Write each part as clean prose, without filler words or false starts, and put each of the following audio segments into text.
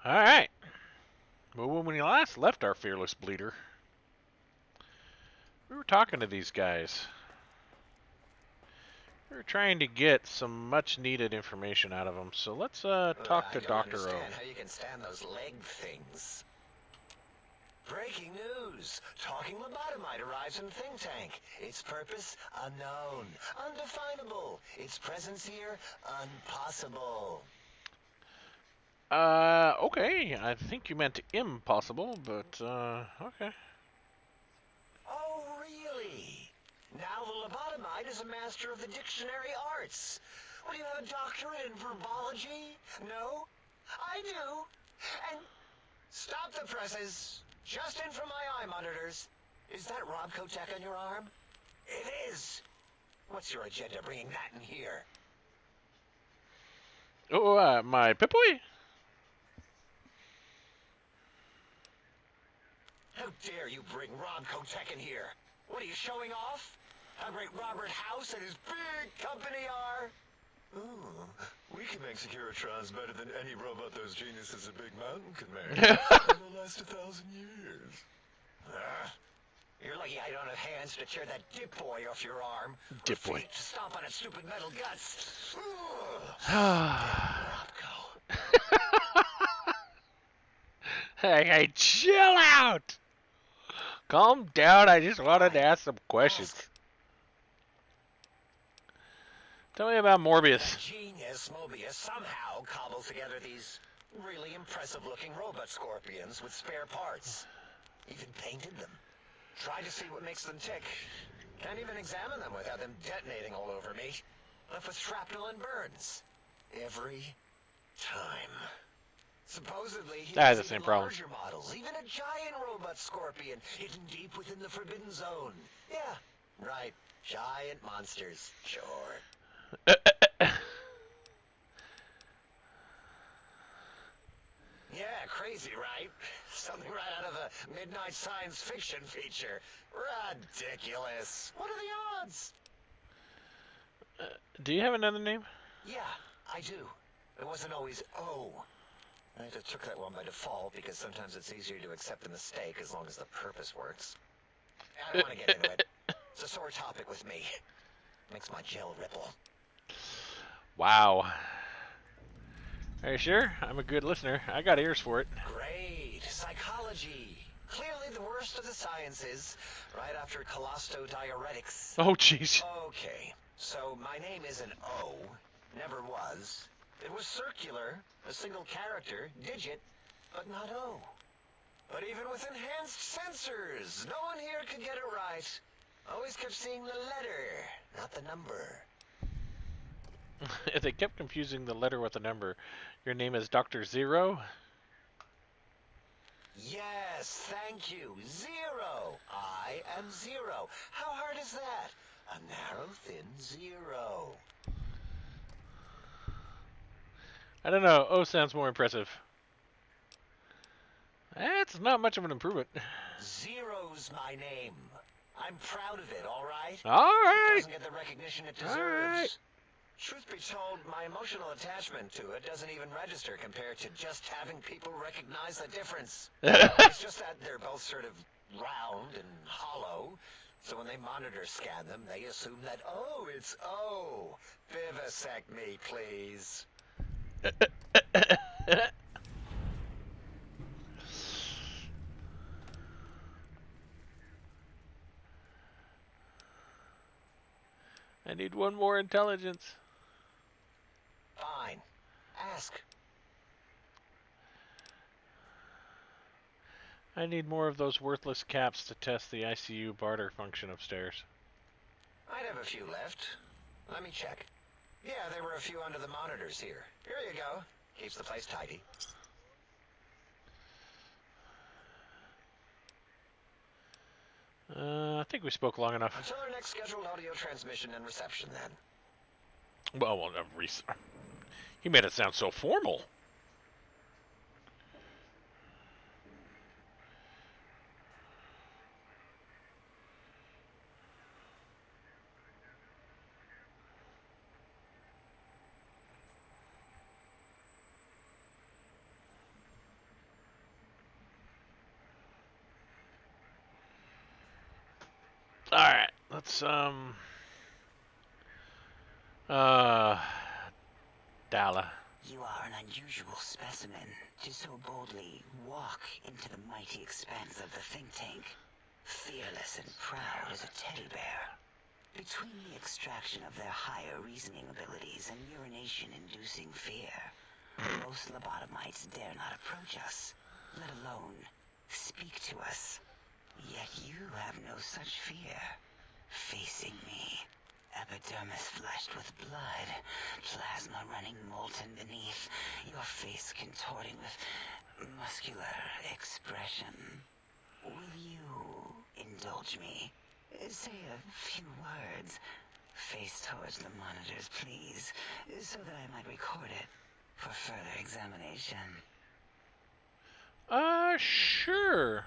Alright. Well, when we last left our fearless bleeder, we were talking to these guys. We were trying to get some much needed information out of them, so let's talk to I don't Dr. O. understand how you can stand those leg things. Breaking news! Talking lobotomite arrives in think tank. Its purpose, unknown. Undefinable. Its presence here, impossible. Okay. I think you meant impossible, but, okay. Oh, really? Now the lobotomite is a master of the dictionary arts. What, do you have a doctorate in verbology? No? I do. And stop the presses. Just in from my eye monitors. Is that Rob Kotek on your arm? It is. What's your agenda bringing that in here? Oh, my Pip-Boy? How dare you bring Rob Kotek in here? What are you showing off? How great Robert House and his big company are? Ooh, we can make Securitrons better than any robot those geniuses at Big Mountain can make. It'll last 1,000 years. You're lucky I don't have hands to tear that dip boy off your arm. Or Dip-Boy. feet to stomp on its stupid metal guts. Hey, chill out! Calm down, I just wanted to ask some questions. Ask. Tell me about Morbius. That genius Mobius somehow cobbles together these really impressive-looking robot scorpions with spare parts. Even painted them. Tried to see what makes them tick. Can't even examine them without them detonating all over me. Left with shrapnel and burns. Every time. Supposedly, he I had has the same even problem. larger models, even a giant robot scorpion hidden deep within the Forbidden Zone. Yeah, right. Giant monsters. Sure. Yeah, crazy, right? Something right out of a midnight science fiction feature. Ridiculous. What are the odds? Do you have another name? Yeah, I do. It wasn't always O. I just took that one by default because sometimes it's easier to accept a mistake as long as the purpose works. I don't want to get into it. It's a sore topic with me. Makes my gel ripple. Wow. Are you sure? I'm a good listener. I got ears for it. Great. Psychology. Clearly the worst of the sciences, right after colostodiuretics. Oh, jeez. Okay, so my name isn't O. Never was. It was circular, a single character, digit, but not O. But even with enhanced sensors, no one here could get it right. Always kept seeing the letter, not the number. If they kept confusing the letter with the number, your name is Dr. Zero? Yes, thank you. Zero. I am zero. How hard is that? A narrow, thin zero. I don't know. O sounds more impressive. That's not much of an improvement. Zero's my name. I'm proud of it, all right? Alright. It doesn't get the recognition it deserves. Alright. Truth be told, my emotional attachment to it doesn't even register compared to just having people recognize the difference. It's just that they're both sort of round and hollow, so when they monitor scan them, they assume that, oh, it's O. Vivisect me, please. I need one more intelligence. Fine. Ask. I need more of those worthless caps to test the ICU barter function upstairs. I'd have a few left. Let me check. Yeah, there were a few under the monitors here. Here you go. Keeps the place tidy. I think we spoke long enough. Until our next scheduled audio transmission and reception, then. Well, he made it sound so formal. Alright, let's, uh, Dala. You are an unusual specimen to so boldly walk into the mighty expanse of the think tank, fearless and proud as a teddy bear. Between the extraction of their higher reasoning abilities and urination-inducing fear, most lobotomites dare not approach us, let alone speak to us. Yet you have no such fear. Facing me, epidermis flushed with blood, plasma running molten beneath, your face contorting with muscular expression. Will you indulge me? Say a few words. Face towards the monitors, please, so that I might record it for further examination. Sure.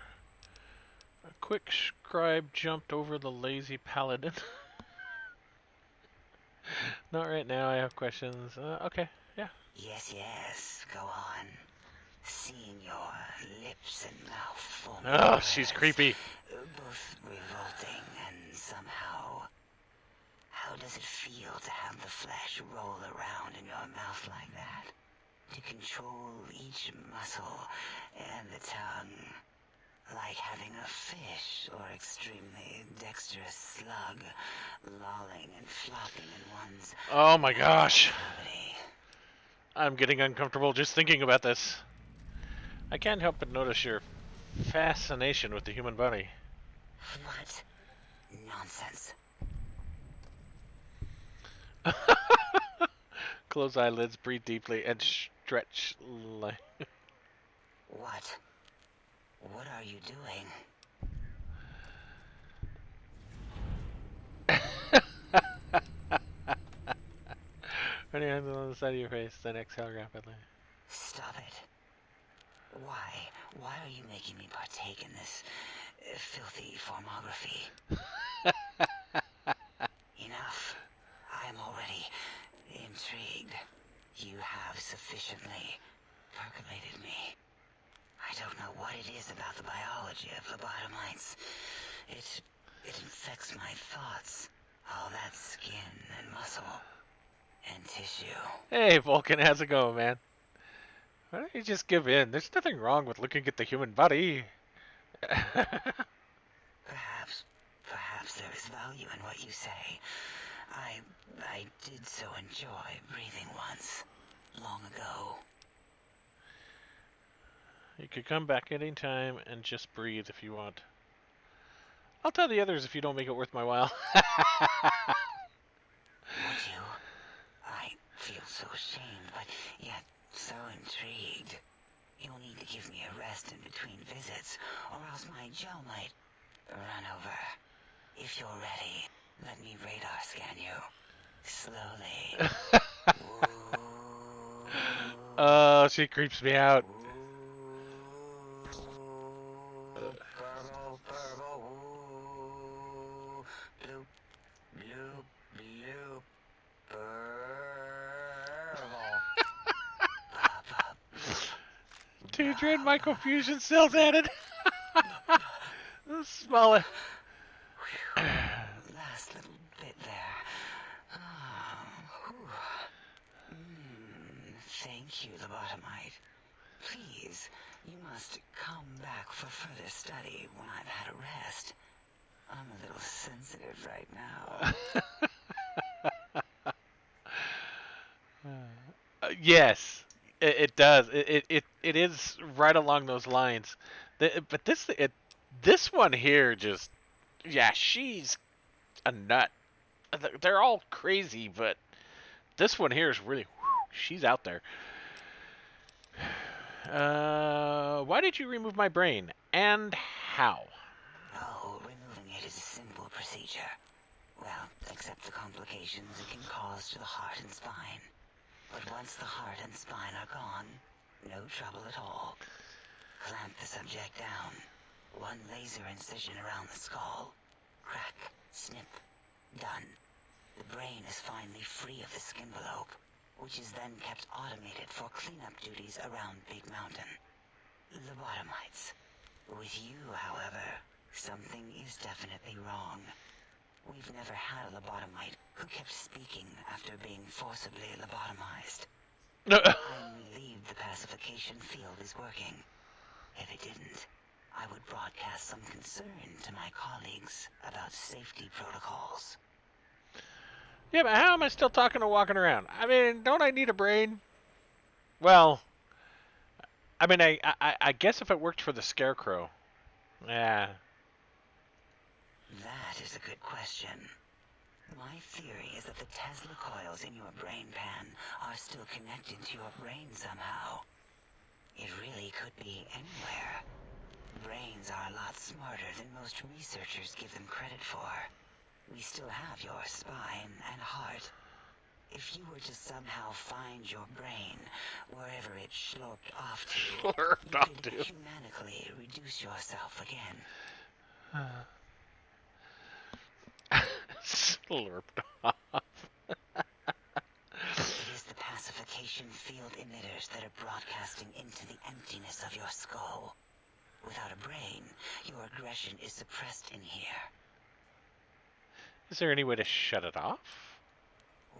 A quick scribe jumped over the lazy paladin. Not right now, I have questions. Okay, yeah. Yes, yes, go on. Seeing your lips and mouth forming Oh, she's words, creepy. both revolting and somehow... How does it feel to have the flesh roll around in your mouth like that? To control each muscle and the tongue, like having a fish or extremely dexterous slug lolling and flopping in one's Oh my natural gosh. cavity. I'm getting uncomfortable just thinking about this. I can't help but notice your fascination with the human body. What nonsense. Close eyelids, breathe deeply, and stretch. What? What are you doing? Put your hands on the side of your face, then exhale rapidly. Stop it. Why? Why are you making me partake in this filthy formography? Enough. I am already intrigued. You have sufficiently percolated me. I don't know what it is about the biology of lobotomites. It infects my thoughts. All that skin and muscle and tissue. Hey, Vulcan, how's it going, man? Why don't you just give in? There's nothing wrong with looking at the human body. Perhaps there is value in what you say. I did so enjoy breathing once, long ago. You could come back any time and just breathe if you want. I'll tell the others if you don't make it worth my while. Would you? I feel so ashamed, but yet so intrigued. You'll need to give me a rest in between visits, or else my gel might run over. If you're ready, let me radar scan you. Slowly. Oh, she creeps me out. Purple, purple, woo. Bloop, bloop, bloop. Purple. Two dread microfusion cells added. Smell it. Last little bit there. Thank you, lobotomite. Please, you must come back for further study when I've had a rest. I'm a little sensitive right now. Yes, it does. It is right along those lines. But this one here just, yeah, she's a nut. They're all crazy, but this one here is really, she's out there. Why did you remove my brain? And how? Oh, removing it is a simple procedure. Well, except the complications it can cause to the heart and spine. But once the heart and spine are gone, no trouble at all. Clamp the subject down. One laser incision around the skull. Crack, snip, done. The brain is finally free of the skin envelope, which is then kept automated for cleanup duties around Big Mountain. Lobotomites. With you, however, something is definitely wrong. We've never had a lobotomite who kept speaking after being forcibly lobotomized. I'm relieved the pacification field is working. If it didn't, I would broadcast some concern to my colleagues about safety protocols. Yeah, but how am I still talking or walking around? I mean, don't I need a brain? Well, I mean, I guess if it worked for the Scarecrow. Yeah. That is a good question. My theory is that the Tesla coils in your brain pan are still connected to your brain somehow. It really could be anywhere. Brains are a lot smarter than most researchers give them credit for. We still have your spine and heart. If you were to somehow find your brain, wherever it sloped off to, Slurped you off could to. humanically reduce yourself again. Slurped off. It is the pacification field emitters that are broadcasting into the emptiness of your skull. Without a brain, your aggression is suppressed in here. Is there any way to shut it off?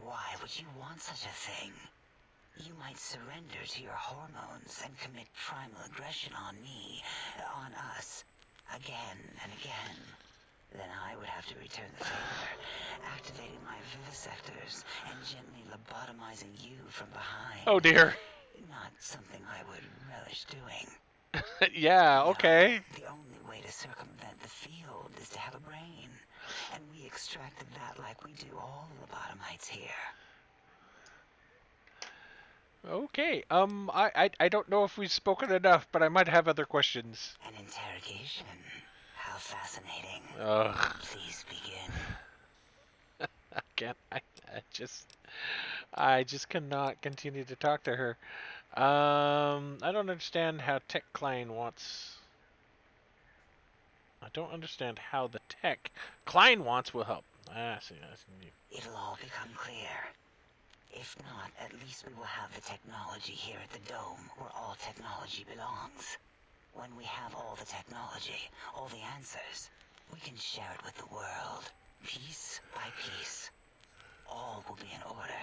Why would you want such a thing? You might surrender to your hormones and commit primal aggression on me, on us, again and again. Then I would have to return the favor, activating my vivisectors and gently lobotomizing you from behind. Oh dear. Not something I would relish doing. Yeah, No, okay. the only way to circumvent the field is to have a brain. And we extracted that like we do all lobotomites here. Okay. I don't know if we've spoken enough, but I might have other questions. An interrogation. How fascinating. Ugh. Please begin. I can't. I just cannot continue to talk to her. I don't understand how Tech Klein wants. I don't understand how the tech Klein wants will help. I see. It'll all become clear. If not, at least we will have the technology here at the Dome, where all technology belongs. When we have all the technology, all the answers, we can share it with the world, piece by piece. All will be in order,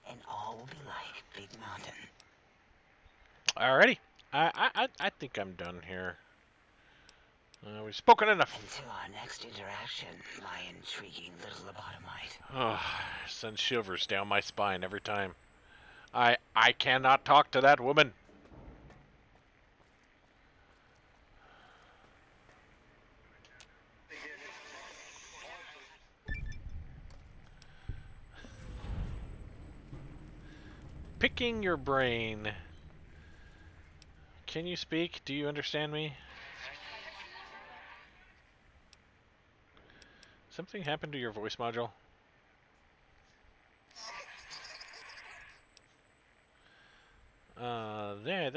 and all will be like Big Mountain. Alrighty. I think I'm done here. We've spoken enough. Until our next interaction, my intriguing little lobotomite. Oh, sends shivers down my spine every time. I cannot talk to that woman. Picking your brain. Can you speak? Do you understand me? Something happened to your voice module? There,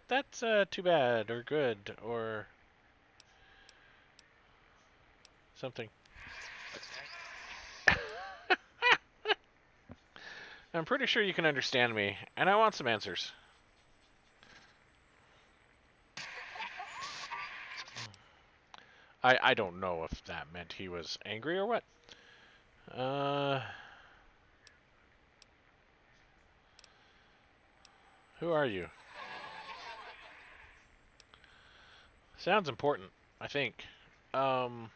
that's too bad or good or something. I'm pretty sure you can understand me, and I want some answers. I don't know if that meant he was angry or what. Who are you? Sounds important, I think. Um,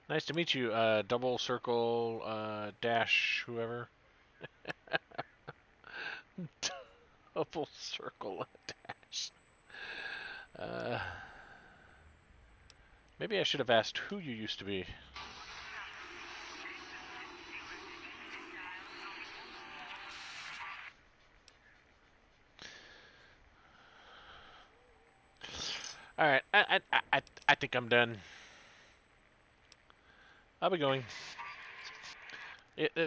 Nice to meet you, double circle, dash, whoever. Double circle, dash. Uh, Maybe I should have asked who you used to be. All right, I think I'm done. I'll be going.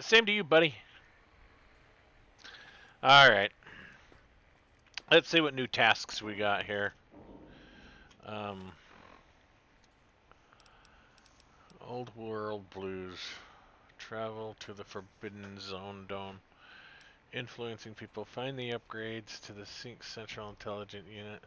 Same to you, buddy. All right. Let's see what new tasks we got here. Um, Old World Blues. Travel to the Forbidden Zone Dome. Influencing people. Find the upgrades to the Sync Central Intelligent Unit.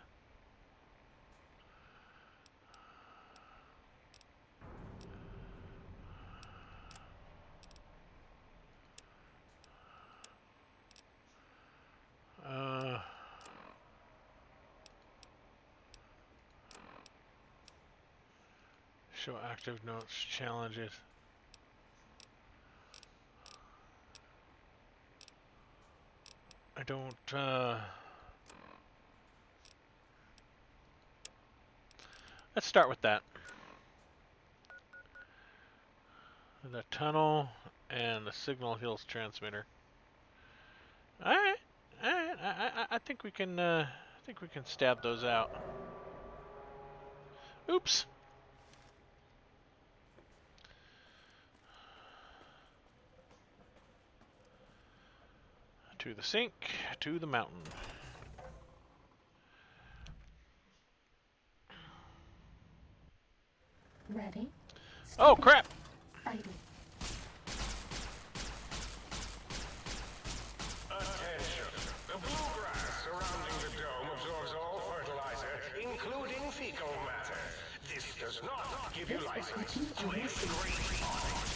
Show active notes, challenges. I don't, let's start with that. The tunnel and the signal hills transmitter. Alright. Alright. I think we can, I think we can stab those out. Oops. To the sink, to the mountain. Ready? Oh, crap! Fighting. Attention. The bluegrass surrounding the dome absorbs all fertilizer, including fecal matter. This does not give you This will license put you to on your immigrate feet. on it.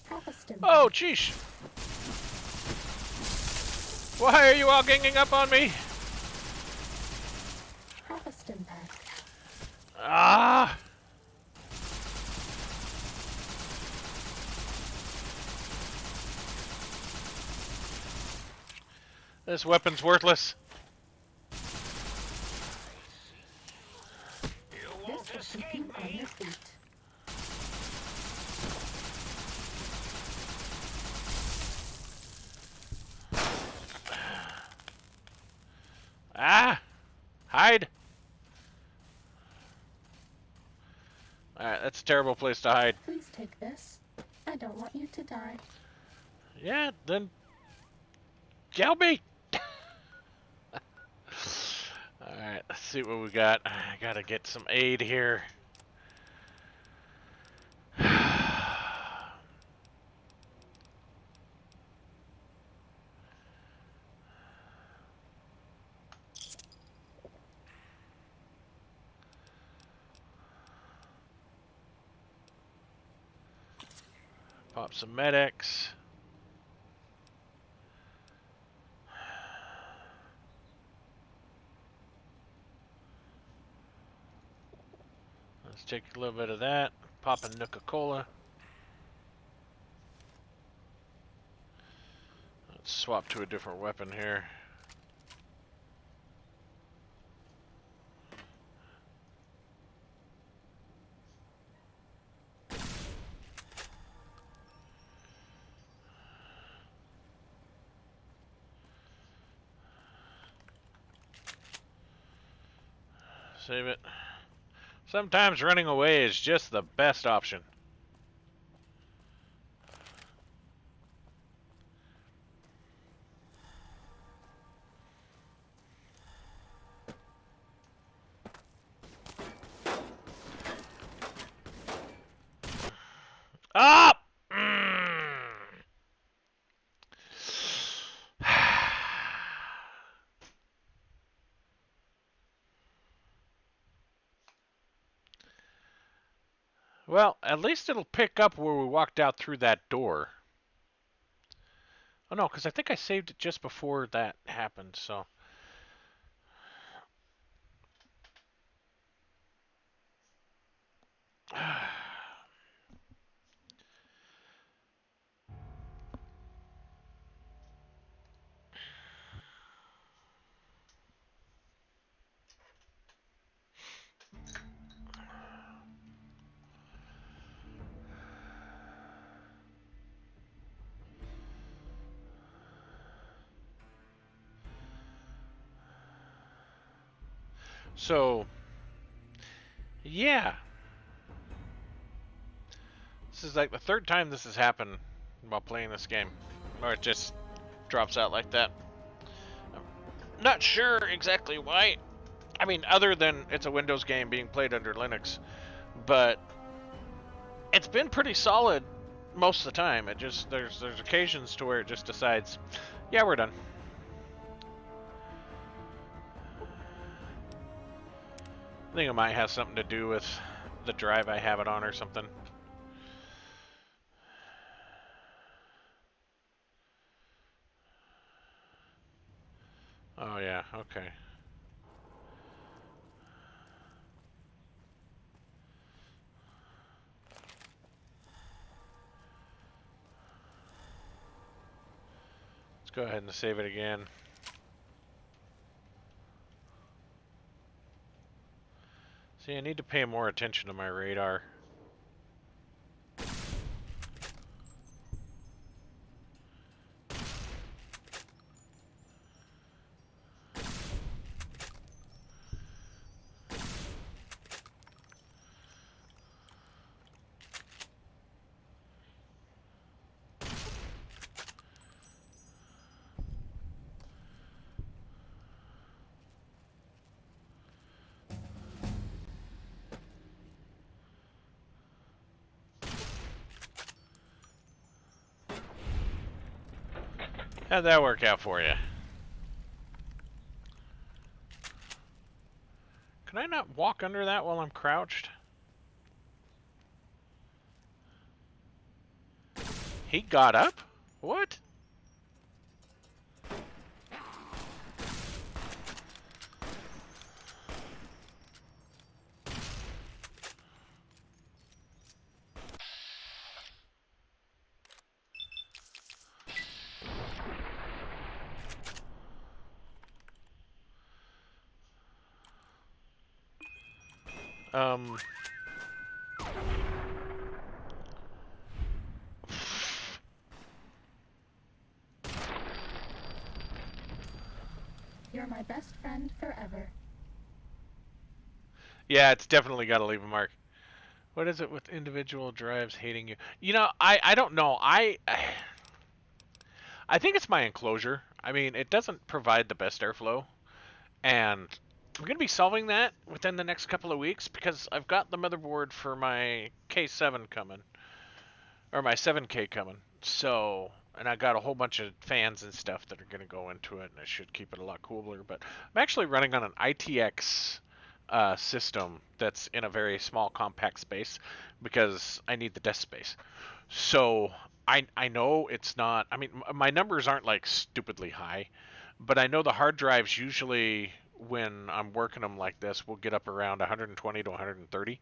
Have a stim Oh, pack. jeez! Why are you all ganging up on me? Have a stim pack. Ah! This weapon's worthless. This will keep you on your feet. Ah! Hide! Alright, that's a terrible place to hide. Please take this. I don't want you to die. Yeah, then... Kill me! Alright, let's see what we got. I gotta get some aid here. Pop some medics. Let's take a little bit of that. Pop a Nuka-Cola. Let's swap to a different weapon here. Save it. Sometimes running away is just the best option. Up! Well, at least it'll pick up where we walked out through that door. Oh no, because I think I saved it just before that happened, so... So, yeah. This is like the third time this has happened while playing this game. Or it just drops out like that. I'm not sure exactly why. I mean, other than it's a Windows game being played under Linux. But it's been pretty solid most of the time. It just, there's occasions to where it just decides, yeah, we're done. I think it might have something to do with the drive I have it on or something. Okay. Let's go ahead and save it again. See, I need to pay more attention to my radar. How'd that work out for you? Can I not walk under that while I'm crouched? He got up? What? Um... You're my best friend forever. Yeah, it's definitely got to leave a mark. What is it with individual drives hating you? You know, I don't know. I think it's my enclosure. I mean, it doesn't provide the best airflow, and I'm going to be solving that within the next couple of weeks because I've got the motherboard for my K7 coming, or my 7K coming. So, and I got a whole bunch of fans and stuff that are going to go into it, and it should keep it a lot cooler. But I'm actually running on an ITX system that's in a very small, compact space because I need the desk space. So I know it's not. I mean, my numbers aren't like stupidly high, but I know the hard drives usually when I'm working them like this will get up around 120 to 130,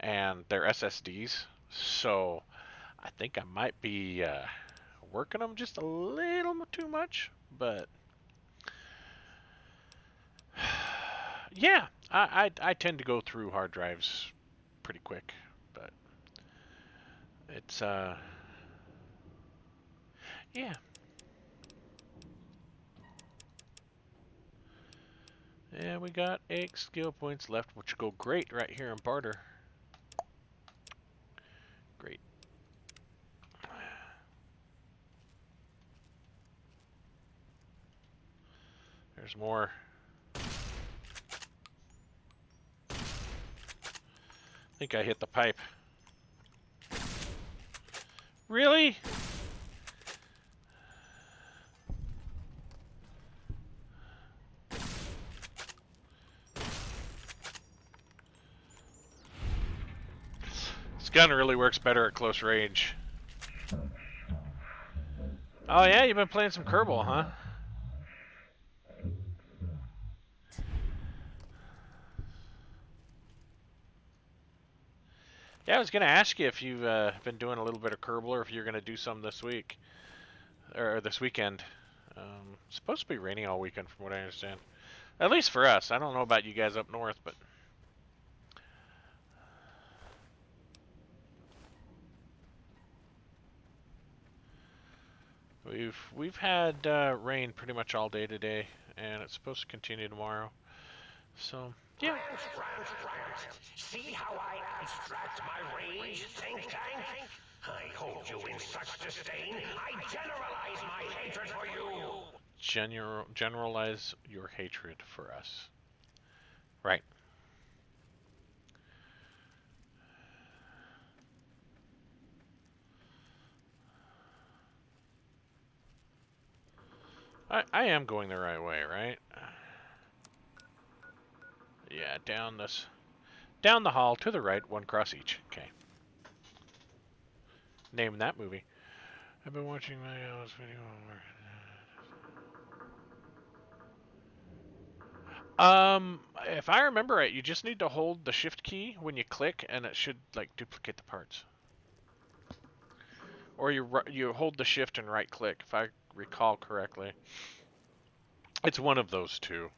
and they're SSDs. So I think I might be working them just a little too much, but yeah, I tend to go through hard drives pretty quick, but it's yeah. Yeah, we got 8 skill points left, which go great right here in barter. Great. There's more. I think I hit the pipe. Really? This gun really works better at close range. Oh yeah, you've been playing some Kerbal, huh? Yeah, I was gonna ask you if you've been doing a little bit of Kerbal or if you're gonna do some this week or this weekend. It's supposed to be raining all weekend, from what I understand. At least for us. I don't know about you guys up north, but we've had rain pretty much all day today, and it's supposed to continue tomorrow. So yeah. Rant. See how I abstract my rage, think tank? I hold you in such disdain, I generalize my hatred for you. Generalize your hatred for us. Right. I am going the right way, right? Yeah, down the hall to the right, one cross each. Okay. Name that movie. I've been watching my video. If I remember right, you just need to hold the shift key when you click, and it should like duplicate the parts. Or you hold the shift and right click, if I recall correctly. It's one of those two.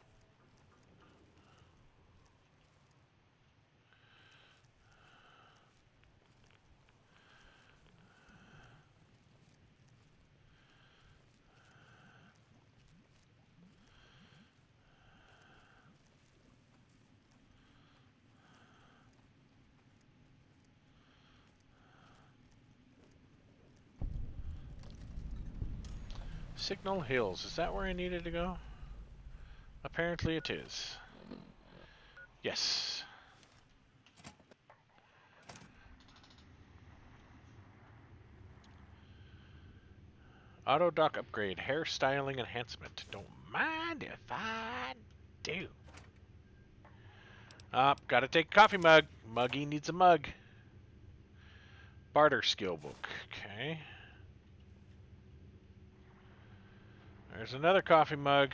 Signal Hills, is that where I needed to go? Apparently it is. Yes. Auto dock upgrade, hairstyling enhancement. Don't mind if I do. Gotta take a coffee mug. Muggy needs a mug. Barter skill book. Okay. There's another coffee mug.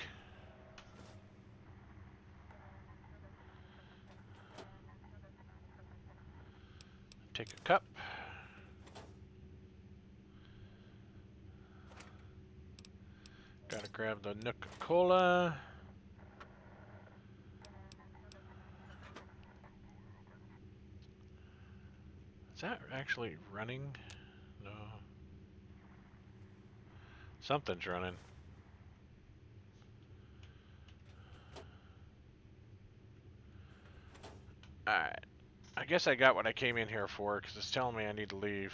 Take a cup. Gotta grab the Nuka-Cola. Is that actually running? No. Something's running. Alright. I guess I got what I came in here for, because it's telling me I need to leave.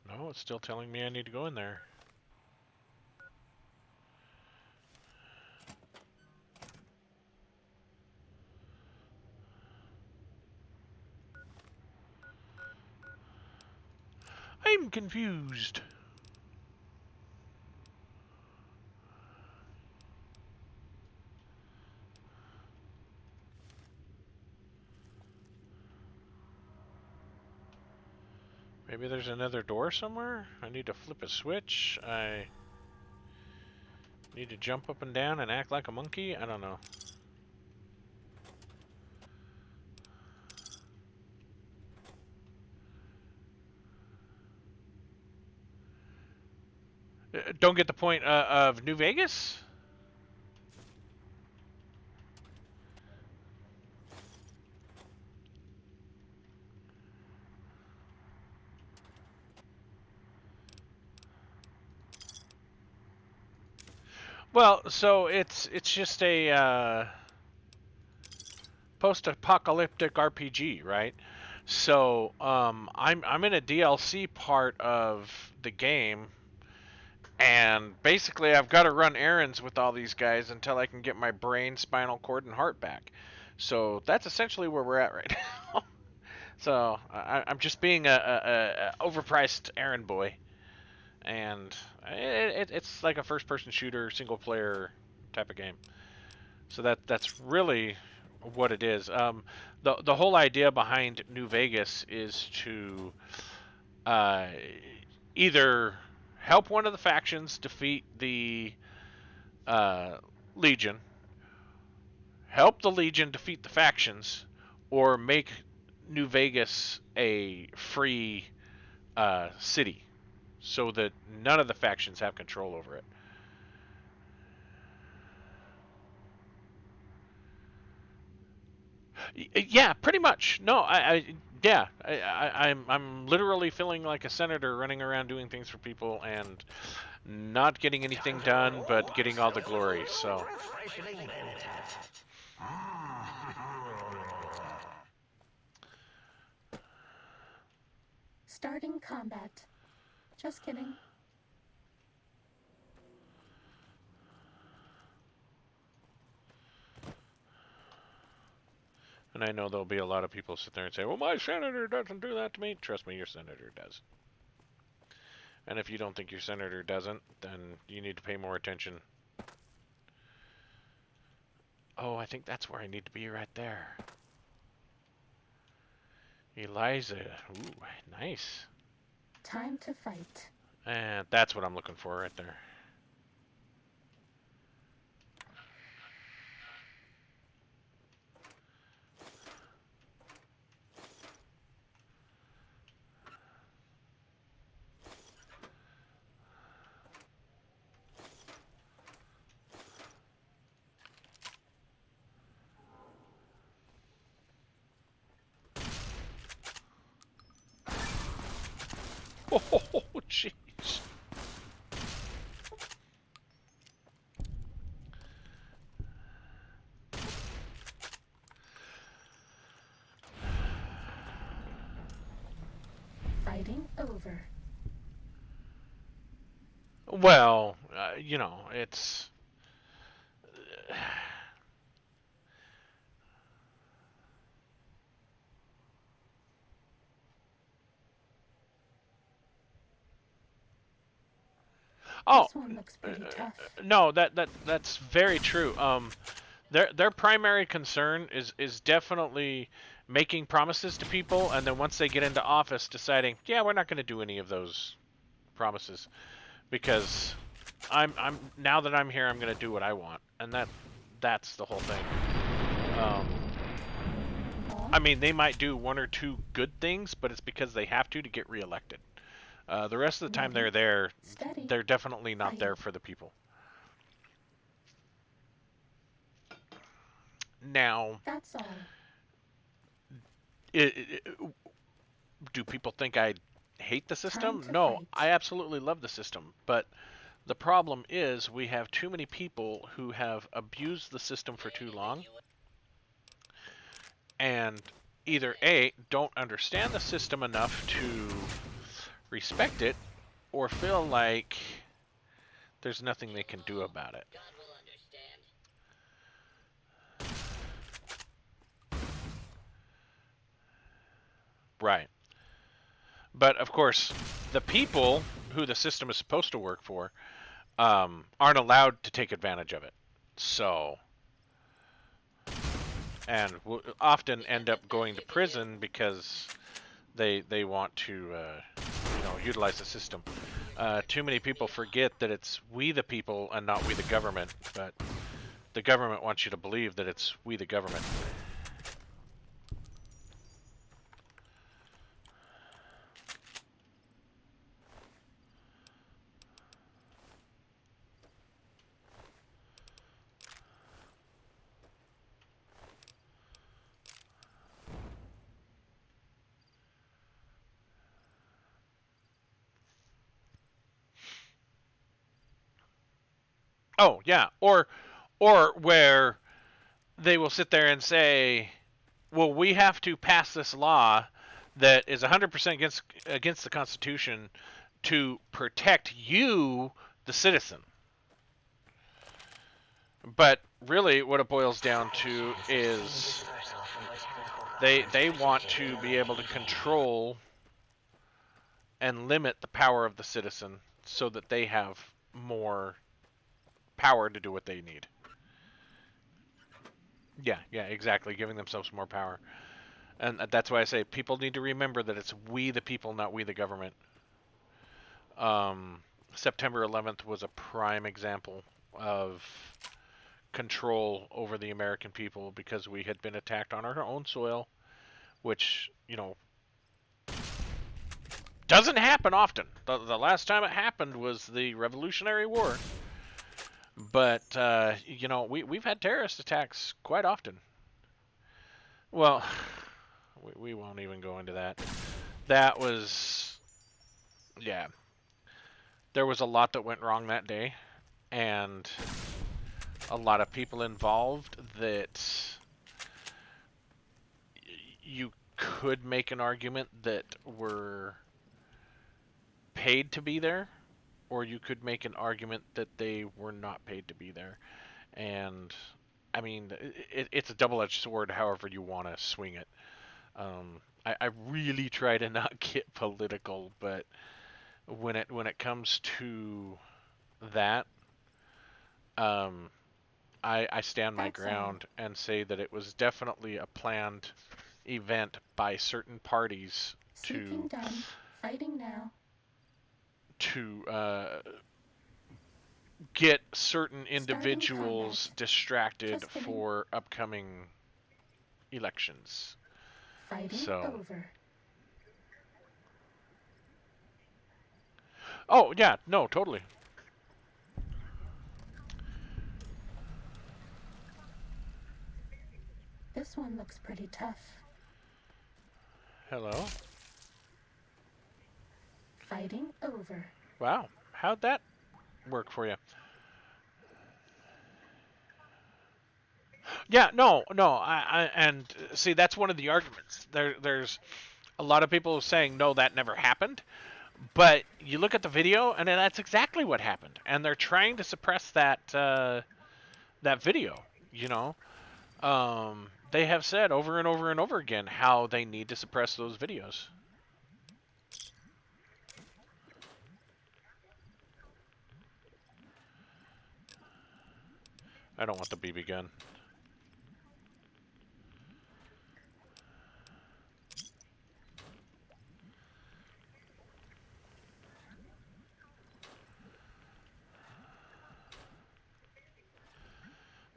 No, it's still telling me I need to go in there. I'm confused. Maybe there's another door somewhere? I need to flip a switch. I need to jump up and down and act like a monkey? I don't know. Don't get the point of New Vegas? Well, so it's just a post-apocalyptic RPG, right? So I'm in a DLC part of the game, and basically I've got to run errands with all these guys until I can get my brain, spinal cord, and heart back. So that's essentially where we're at right now. So I'm just being a overpriced errand boy, and it's like a first-person shooter, single-player type of game. So that's really what it is. The whole idea behind New Vegas is to uh, either help one of the factions defeat the uh, Legion, help the Legion defeat the factions, or make New Vegas a free city so that none of the factions have control over it. Yeah, pretty much. No, yeah, I'm literally feeling like a senator running around doing things for people and not getting anything done, but getting all the glory. So, Starting combat. Just kidding. and I know there'll be a lot of people sit there and say, "Well, my senator doesn't do that to me." Trust me, your senator does. And if you don't think your senator doesn't, then you need to pay more attention. Oh, I think that's where I need to be right there. Eliza. Ooh, nice. Time to fight. And that's what I'm looking for right there. Oh, jeez. Fighting over. Well, it's. Oh, This one looks pretty tough. no, that's very true. Their primary concern is definitely making promises to people, and then once they get into office, deciding, yeah, we're not going to do any of those promises because I'm now that I'm here, I'm going to do what I want, and that's the whole thing. Um, Huh? I mean, they might do one or two good things, but it's because they have to get reelected. The rest of the time Ready, they're there, steady, they're definitely not fight. there for the people. Now, That's all. it, do people think I hate the Time system? to No, I fight. absolutely love the system. But the problem is we have too many people who have abused the system for too long and either A, don't understand the system enough to respect it, or feel like there's nothing they can do about it. Right. But of course, the people who the system is supposed to work for aren't allowed to take advantage of it. So, and will often end up going to prison because they want to utilize the system. Too many people forget that it's we the people and not we the government, but the government wants you to believe that it's we the government. Oh yeah, or where they will sit there and say, well, we have to pass this law that is 100% against the Constitution to protect you, the citizen. But really, what it boils down to is they want to be able to control and limit the power of the citizen so that they have more power to do what they need. Yeah, exactly, giving themselves more power. And that's why I say people need to remember that it's we the people, not we the government. Um, September 11th was a prime example of control over the American people because we had been attacked on our own soil, which, doesn't happen often. The last time it happened was the Revolutionary War. But, we've had terrorist attacks quite often. Well, we won't even go into that. That was, yeah, there was a lot that went wrong that day, and a lot of people involved that you could make an argument that were paid to be there, or you could make an argument that they were not paid to be there. And I mean, it's a double-edged sword, however you want to swing it. I really try to not get political, but when it comes to that, um, I stand my That's all. ground and say that it was definitely a planned event by certain parties Seeking to done. Fighting now. to get certain Starting individuals combat. distracted Just kidding. for upcoming elections. Fighting So, over. oh yeah, no, totally. This one looks pretty tough. Hello. Fighting over. Wow, how'd that work for you? Yeah, no, no, and see that's one of the arguments. There's a lot of people saying no, that never happened. But you look at the video, and that's exactly what happened. And they're trying to suppress that video. You know, they have said over and over and over again how they need to suppress those videos. I don't want the BB gun.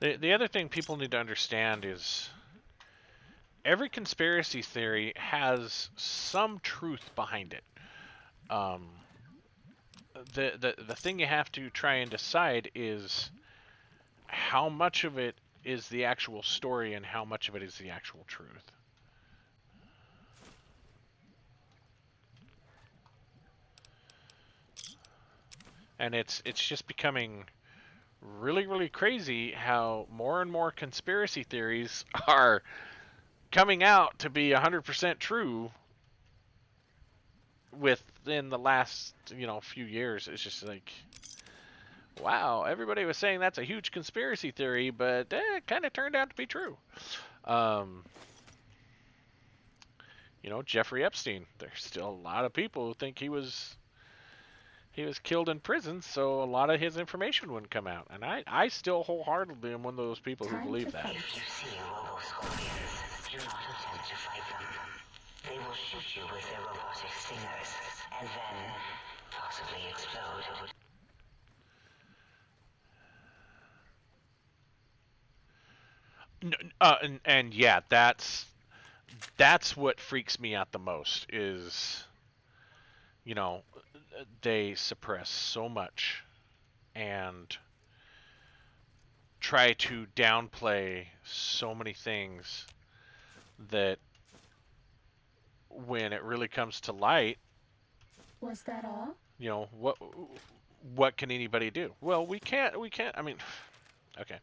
The other thing people need to understand is every conspiracy theory has some truth behind it. Um, the thing you have to try and decide is how much of it is the actual story and how much of it is the actual truth. And it's just becoming really crazy how more and more conspiracy theories are coming out to be 100% true within the last few years. It's just like, wow, everybody was saying that's a huge conspiracy theory, but it kind of turned out to be true. um, Jeffrey Epstein, there's still a lot of people who think he was killed in prison, so a lot of his information wouldn't come out. And I still wholeheartedly am one of those people who Time to believe that. fight. If you see robo-scorpions, do not attempt to fight them. They will shoot you with their robotic stingers, and then possibly explode. And yeah, that's what freaks me out the most is, you know, they suppress so much and try to downplay so many things that when it really comes to light, Was that all? what can anybody do? Well, we can't. I mean, okay.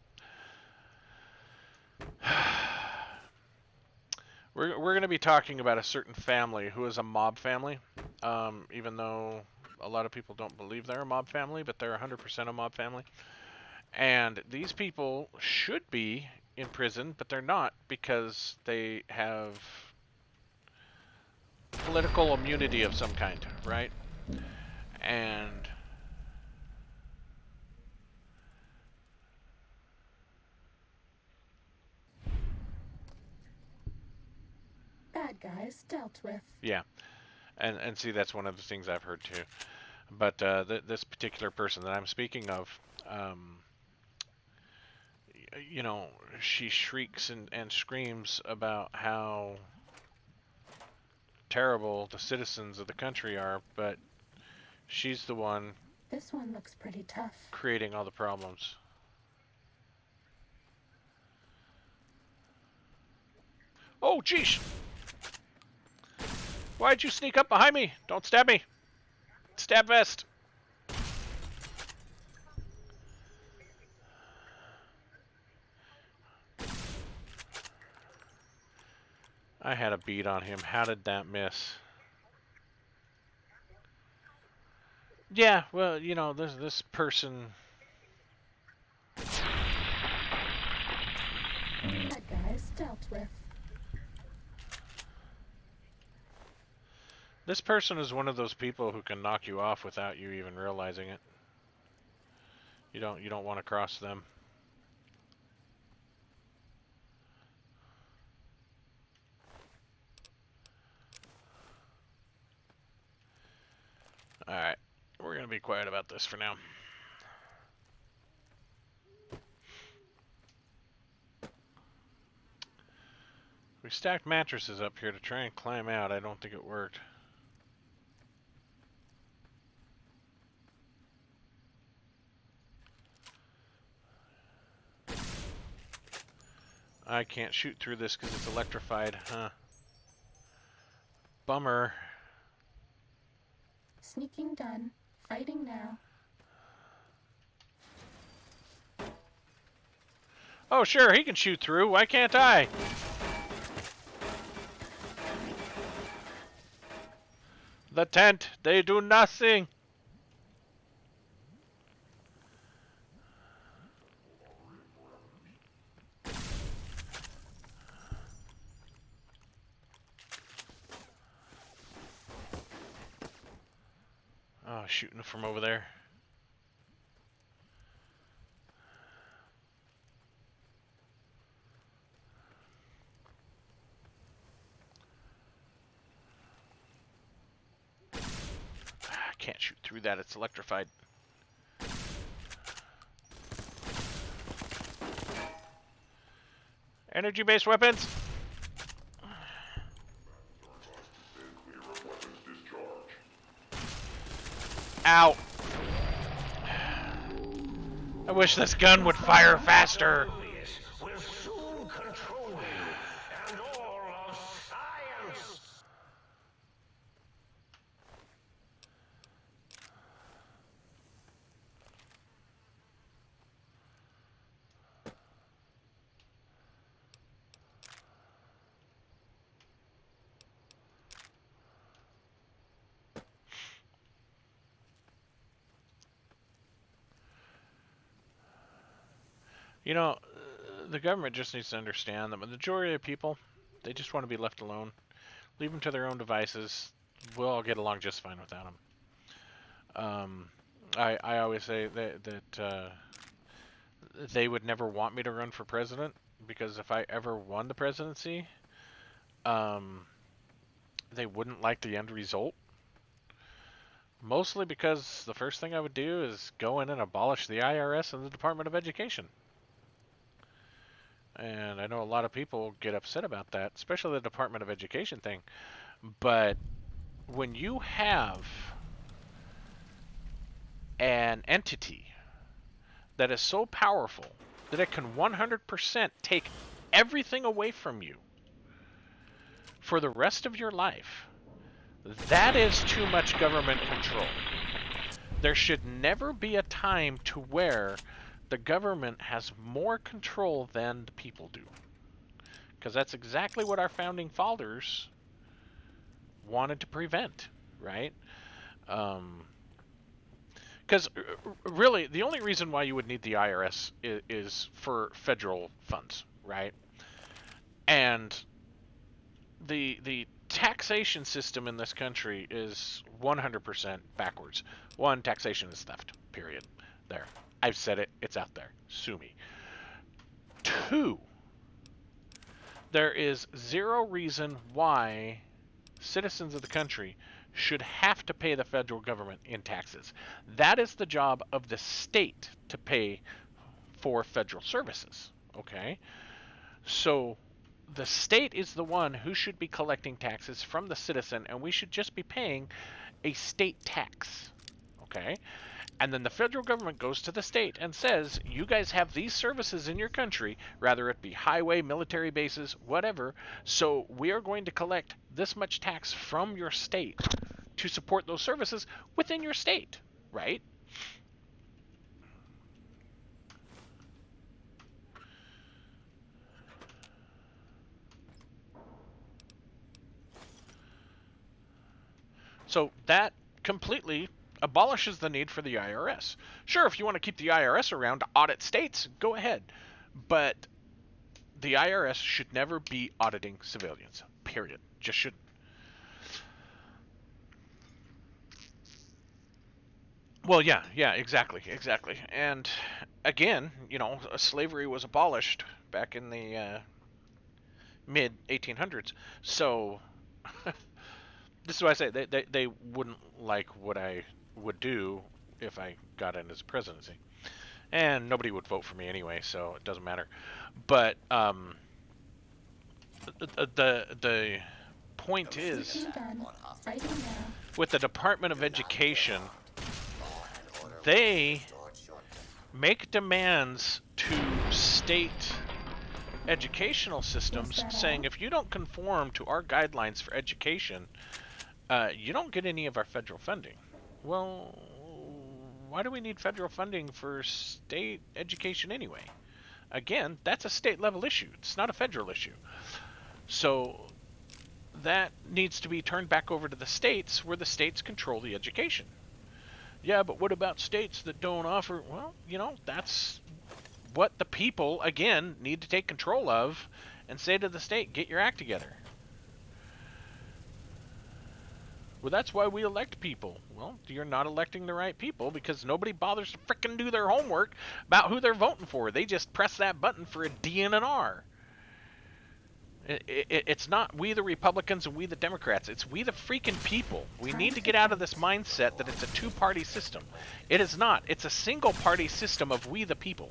We're going to be talking about a certain family who is a mob family, even though a lot of people don't believe they're a mob family, but they're 100% a mob family. And these people should be in prison, but they're not because they have political immunity of some kind, right? And Bad guys dealt with. yeah, and see that's one of the things I've heard too. But this particular person that I'm speaking of, um, you know, she shrieks and screams about how terrible the citizens of the country are, but she's the one This one looks pretty tough. creating all the problems. Oh, jeez! Why'd you sneak up behind me? Don't stab me! Stab vest! I had a bead on him. How did that miss? Yeah, well, this person. Bad guys dealt with. This person is one of those people who can knock you off without you even realizing it. You don't want to cross them. All right, we're quiet about this for now. We stacked mattresses up here to try and climb out. I don't think it worked. I can't shoot through this because it's electrified, huh? Bummer. Sneaking done. Fighting now. Oh, sure, he can shoot through. Why can't I? The tent, they do nothing. Oh, shooting from over there. I can't shoot through that, it's electrified. Energy-based weapons. Ow. I wish this gun would fire faster. Will soon control you and all of science. You know, the government just needs to understand that the majority of people, they just want to be left alone. Leave them to their own devices. We'll all get along just fine without them. I always say that they would never want me to run for president because if I ever won the presidency, they wouldn't like the end result. Mostly because the first thing I would do is go in and abolish the IRS and the Department of Education. And I know a lot of people get upset about that, especially the Department of Education thing. But when you have an entity that is so powerful that it can 100% take everything away from you for the rest of your life, that is too much government control. There should never be a time to where the government has more control than the people do. Because that's exactly what our founding fathers wanted to prevent, right? Because really, the only reason why you would need the IRS is for federal funds, right? And the taxation system in this country is 100% backwards. One, taxation is theft, period. There. I've said it. It's out there. Sue me. Two, there is zero reason why citizens of the country should have to pay the federal government in taxes. That is the job of the state to pay for federal services, okay? So the state is the one who should be collecting taxes from the citizen, and we should just be paying a state tax, okay? And then the federal government goes to the state and says, you guys have these services in your country, rather it be highway, military bases, whatever, so we are going to collect this much tax from your state to support those services within your state, right? So that completely abolishes the need for the IRS. Sure, if you want to keep the IRS around to audit states, go ahead. But the IRS should never be auditing civilians. Period. Just shouldn't. Well, yeah, exactly. And again, slavery was abolished back in the mid 1800s. So this is why I say they wouldn't like what I would do if I got in as presidency. And nobody would vote for me anyway, so it doesn't matter. But the point is, Switching gun. Fighting now. with the Department of Education, they make demands to state educational systems saying if you don't conform to our guidelines for education, you don't get any of our federal funding. Well, why do we need federal funding for state education anyway? Again, that's a state level issue. It's not a federal issue. So that needs to be turned back over to the states, where the states control the education. Yeah, but what about states that don't offer? Well, that's what the people, again, need to take control of and say to the state, get your act together. Well, that's why we elect people. Well, you're not electing the right people because nobody bothers to frickin' do their homework about who they're voting for. They just press that button for a D and an R. It's not we the Republicans and we the Democrats. It's we the freaking people. We need to get out of this mindset that it's a two-party system. It is not. It's a single-party system of we the people.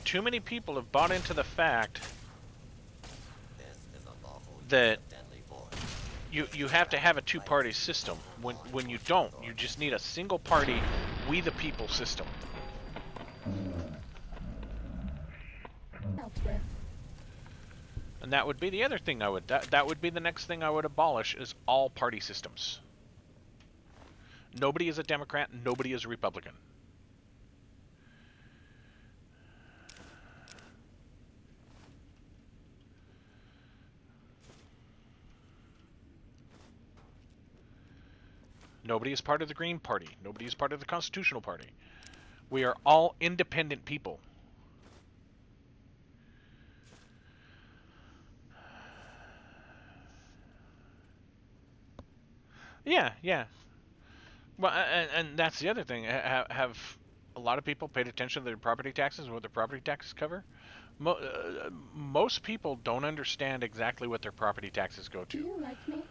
Too many people have bought into the fact that you have to have a two-party system. When you don't, you just need a single-party, we the people system. Elsewhere. And that would be the other thing that would be the next thing I would abolish, is all party systems. Nobody is a Democrat, nobody is a Republican. Nobody is part of the Green Party. Nobody is part of the Constitutional Party. We are all independent people. Yeah. Well, and that's the other thing. Have a lot of people paid attention to their property taxes and what their property taxes cover? Most people don't understand exactly what their property taxes go Do to, you like me?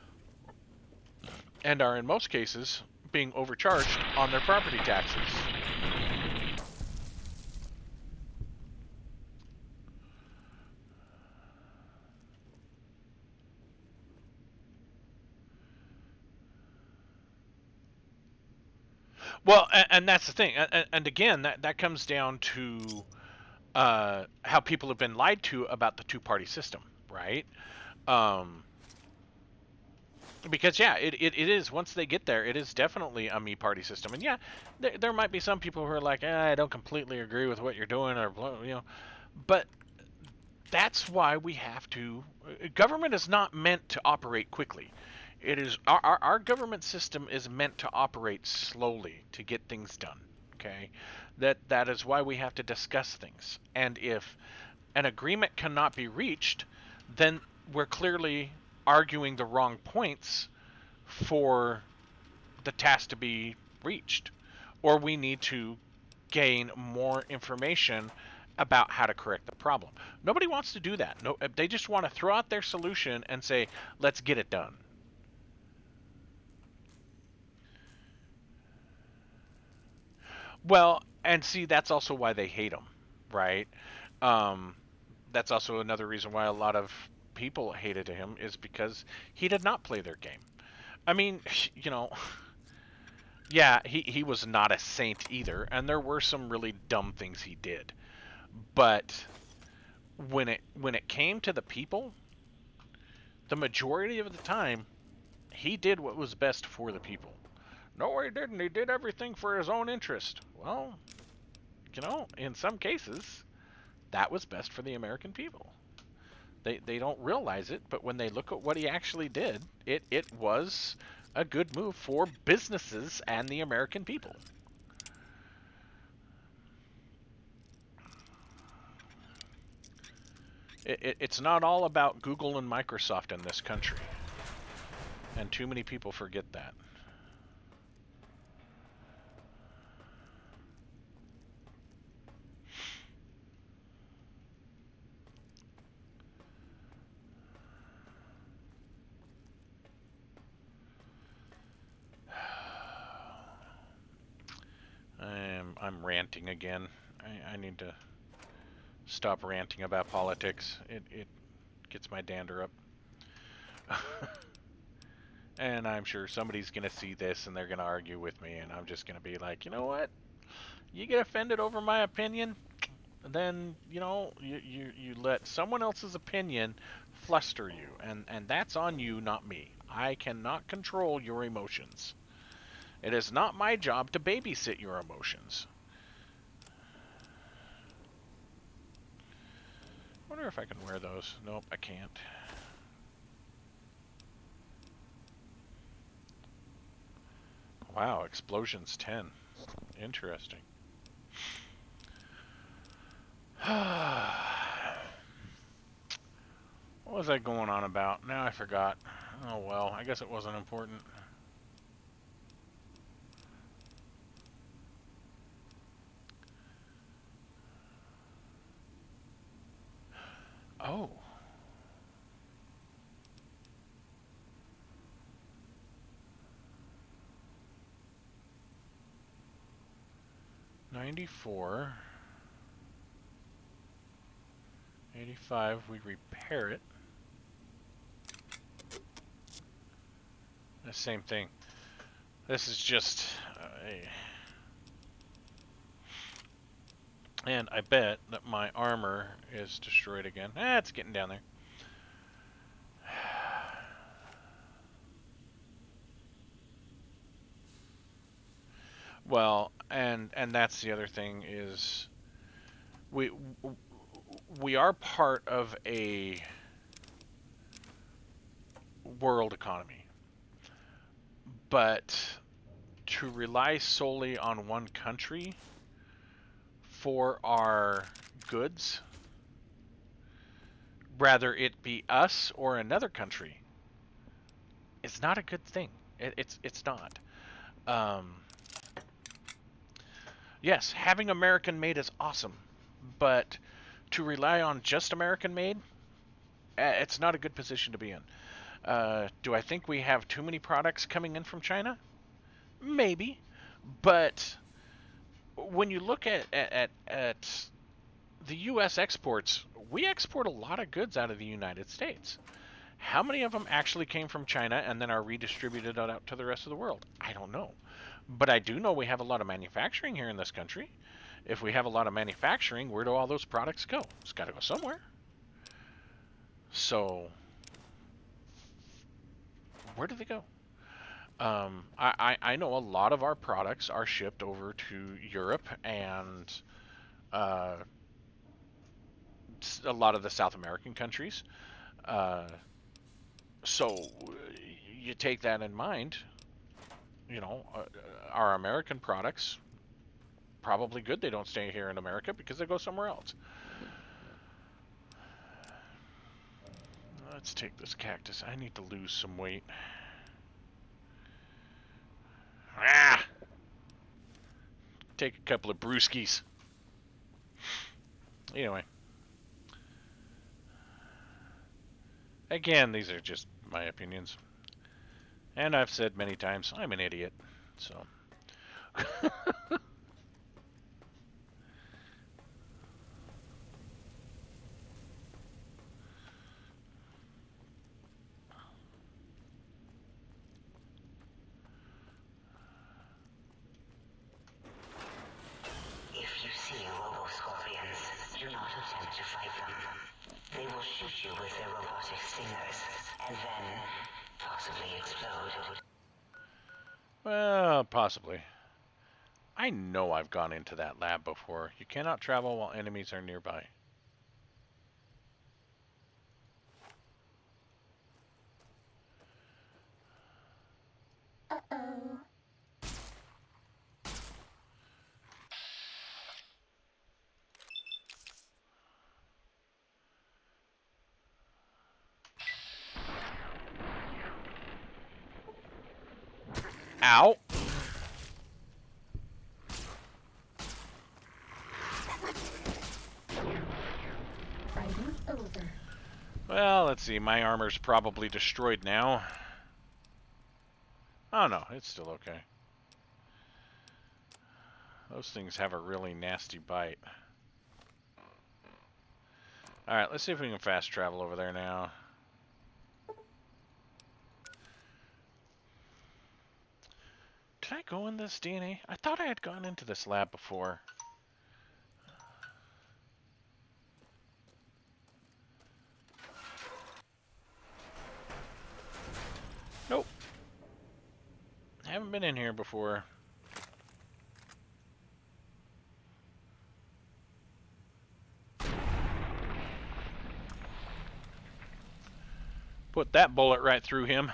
and are in most cases being overcharged on their property taxes. Well, and that's the thing. And again, that comes down to how people have been lied to about the two-party system, right? Um, because yeah, it is, once they get there, it is definitely a me party system. And yeah, there might be some people who are like, I don't completely agree with what you're doing, or but that's why we have to. Government is not meant to operate quickly. It is our government system is meant to operate slowly to get things done. Okay, that is why we have to discuss things. And if an agreement cannot be reached, then we're clearly arguing the wrong points for the task to be reached, or we need to gain more information about how to correct the problem. Nobody wants to do that. No, they just want to throw out their solution and say, let's get it done. Well, and see, that's also why they hate him, right? Um, that's also another reason why a lot of people hated him, is because he did not play their game. I mean, you know, yeah, he was not a saint either, and there were some really dumb things he did. But when it came to the people, the majority of the time, he did what was best for the people. No, he didn't. He did everything for his own interest. Well, in some cases, that was best for the American people. They don't realize it, but when they look at what he actually did, it was a good move for businesses and the American people. It's not all about Google and Microsoft in this country, and too many people forget that. ranting again. I need to stop ranting about politics. It gets my dander up. And I'm sure somebody's going to see this and they're going to argue with me, and I'm just going to be like, you know what? You get offended over my opinion, then, you let someone else's opinion fluster you, and that's on you, not me. I cannot control your emotions. It is not my job to babysit your emotions. I wonder if I can wear those. Nope, I can't. Wow, explosions 10. Interesting. What was I going on about? Now I forgot. Oh well, I guess it wasn't important. Oh. 94. 85, we repair it. The same thing. This is just and I bet that my armor is destroyed again. It's getting down there. Well, and that's the other thing is we we are part of a world economy, but to rely solely on one country for our goods, rather it be us or another country, is not a good thing. It's not. Um, yes, having American made is awesome, but to rely on just American made, it's not a good position to be in. Do I think we have too many products coming in from China? Maybe, but when you look at the U.S. exports, we export a lot of goods out of the United States. How many of them actually came from China and then are redistributed out to the rest of the world? I don't know. But I do know we have a lot of manufacturing here in this country. If we have a lot of manufacturing, where do all those products go? It's got to go somewhere. So, where do they go? I know a lot of our products are shipped over to Europe and uh, a lot of the South American countries. Uh, so you take that in mind. Our American products probably good they don't stay here in America because they go somewhere else. Let's take this cactus. I need to lose some weight. Ah! Take a couple of brewskis. Anyway. Again, these are just my opinions. And I've said many times, I'm an idiot. So. If you see robo-scorpions, do not attempt to fight them. They will shoot you with their robotic stingers, and then possibly explode. Well, possibly. I know I've gone into that lab before. You cannot travel while enemies are nearby. Uh-oh. Ow! Fighting over. Well, let's see. My armor's probably destroyed now. Oh no, it's still okay. Those things have a really nasty bite. Alright, let's see if we can fast travel over there now. Did I go in this DNA? I thought I had gone into this lab before. Nope. Haven't been in here before. Put that bullet right through him.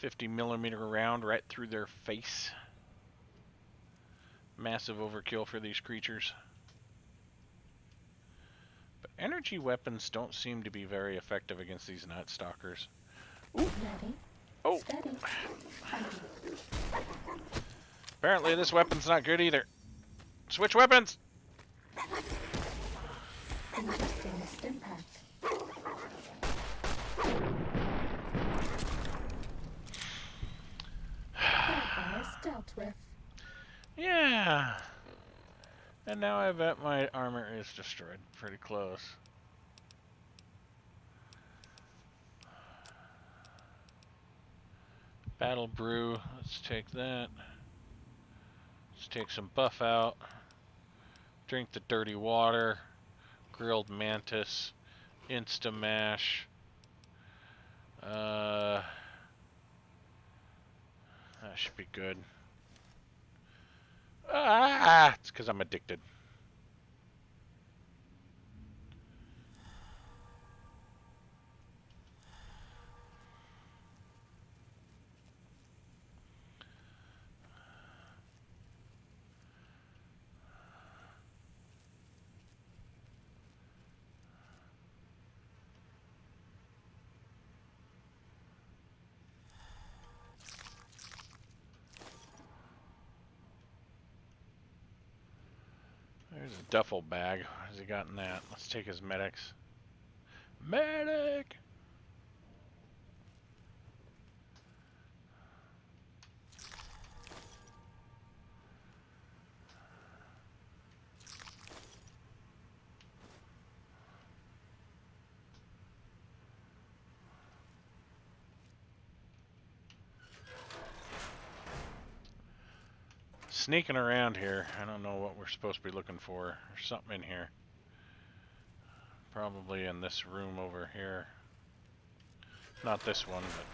50mm round right through their face. Massive overkill for these creatures. But energy weapons don't seem to be very effective against these Night Stalkers. Ooh. Ready. Oh. Steady. Apparently this weapon's not good either. Switch weapons! Interesting missed impact. That virus dealt with. Yeah. And now I bet my armor is destroyed. Pretty close. Battle brew. Let's take that. Let's take some buff out. Drink the dirty water. Grilled mantis. Insta mash. That should be good. Ah! It's because I'm addicted. There's a duffel bag. What has he got in that? Let's take his medics. Medic! Sneaking around here. I don't know what we're supposed to be looking for. There's something in here. Probably in this room over here. Not this one, but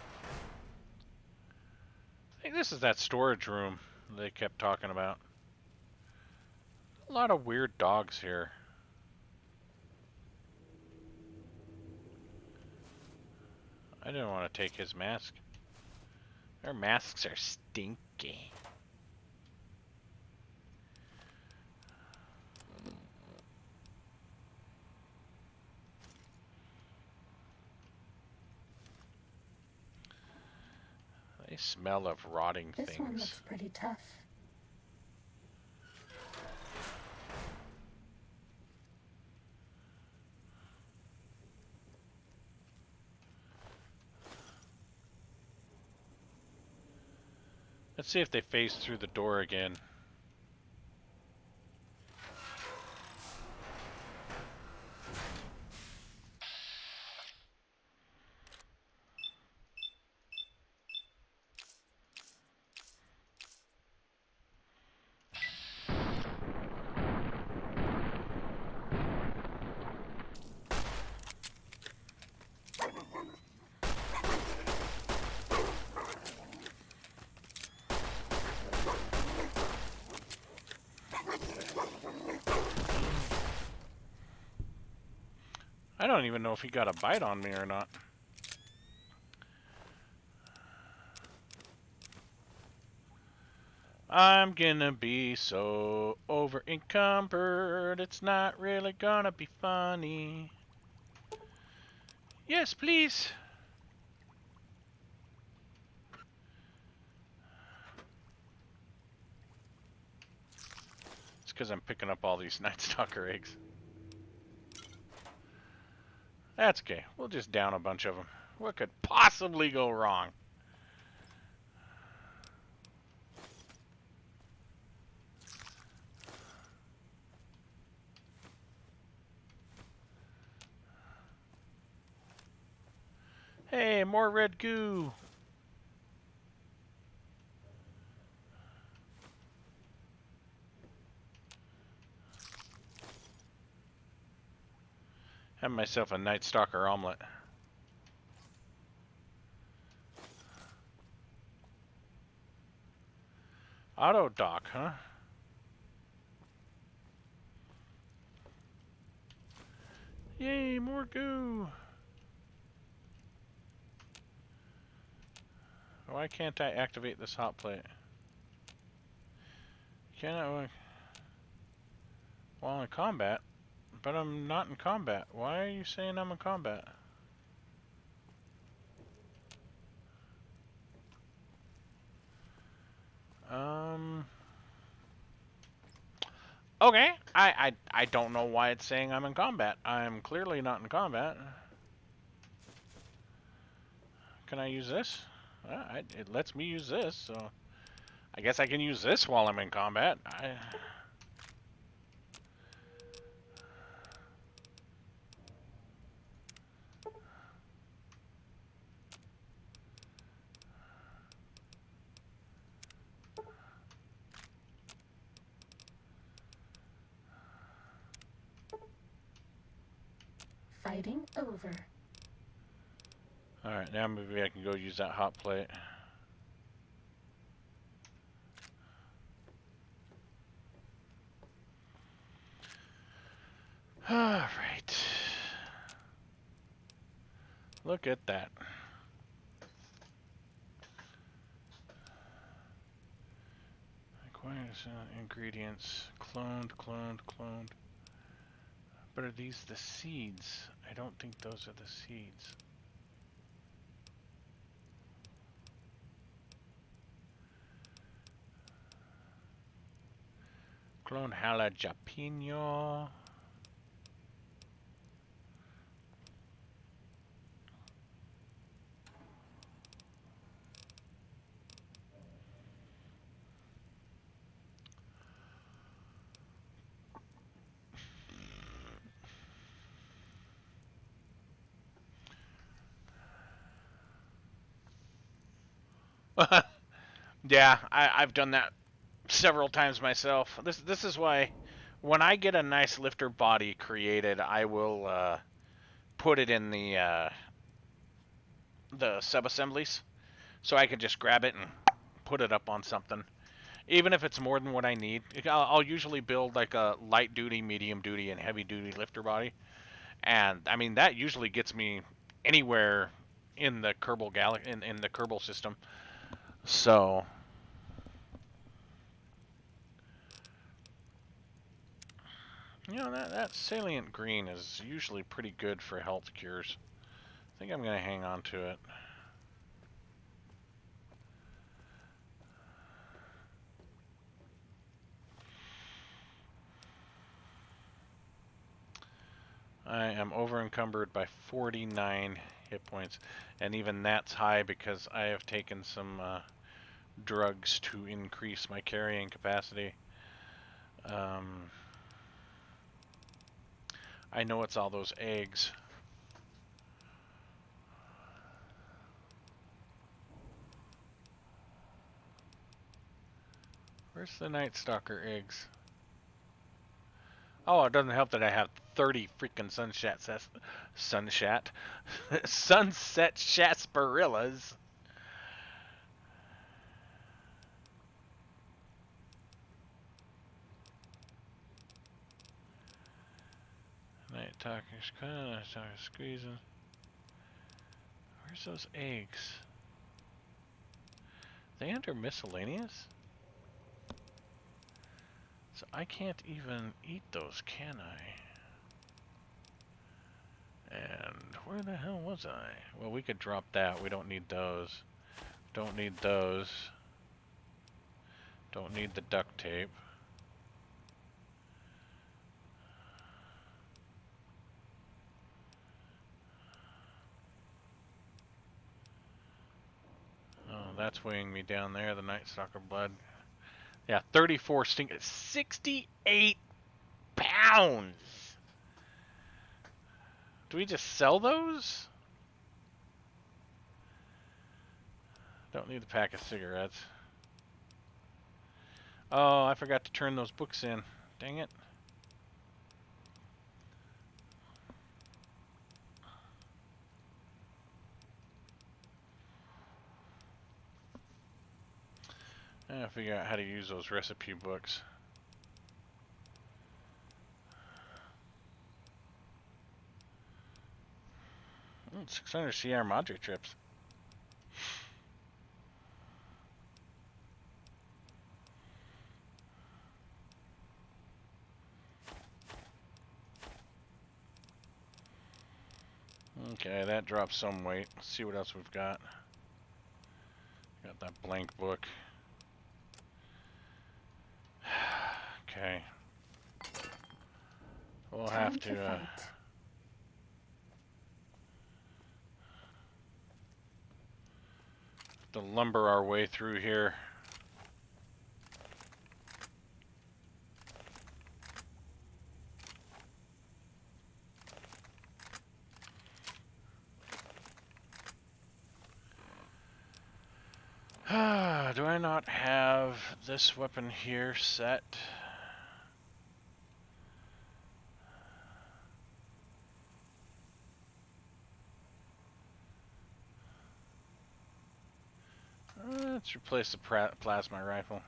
I think this is that storage room they kept talking about. A lot of weird dogs here. I didn't want to take his mask. Their masks are stinky. They smell of rotting This one things. looks pretty tough. Let's see if they phase through the door again. I don't even know if he got a bite on me or not. I'm gonna be so over encumbered, it's not really gonna be funny. Yes, please. It's because I'm picking up all these Night Stalker eggs. That's okay. We'll just down a bunch of them. What could possibly go wrong? Hey, more red goo. Have myself a Night Stalker omelet. Auto dock, huh? Yay, more goo. Why can't I activate this hot plate? Can I? Well, I'm in combat, but I'm not in combat. Why are you saying I'm in combat? Um. Okay. I don't know why it's saying I'm in combat. I'm clearly not in combat. Can I use this? It lets me use this, so I guess I can use this while I'm in combat. Fighting over. Alright, now maybe I can go use that hot plate. Alright. Look at that. Ingredients. Cloned. But are these the seeds? I don't think those are the seeds. Clone jalapeno. Yeah, I've done that several times myself. This is why when I get a nice lifter body created, I will put it in the sub-assemblies so I can just grab it and put it up on something. Even if it's more than what I need. I'll usually build like a light duty, medium duty, and heavy duty lifter body. And I mean that usually gets me anywhere in the in the Kerbal system. So that salient green is usually pretty good for health cures. I think I'm gonna hang on to it. I am over encumbered by 49 hit points, and even that's high because I have taken some drugs to increase my carrying capacity. I know it's all those eggs. Where's the Night Stalker eggs? Oh, it doesn't help that I have 30 freaking sunset sarsaparillas. Night Stalker's kind of squeezing. Where's those eggs? They under miscellaneous? So I can't even eat those, can I? And where the hell was I? Well, we could drop that. We don't need those. Don't need those. Don't need the duct tape. Oh, that's weighing me down there, the Night Stalker blood. Yeah, 34 stink. 68 pounds! Do we just sell those? Don't need a pack of cigarettes. Oh, I forgot to turn those books in. Dang it. I gotta figure out how to use those recipe books. 600 CR Madre trips. Okay, that drops some weight. Let's see what else we've got. Got that blank book. Okay. We'll have to lumber our way through here. Do I not have this weapon here set? Let's replace the plasma rifle.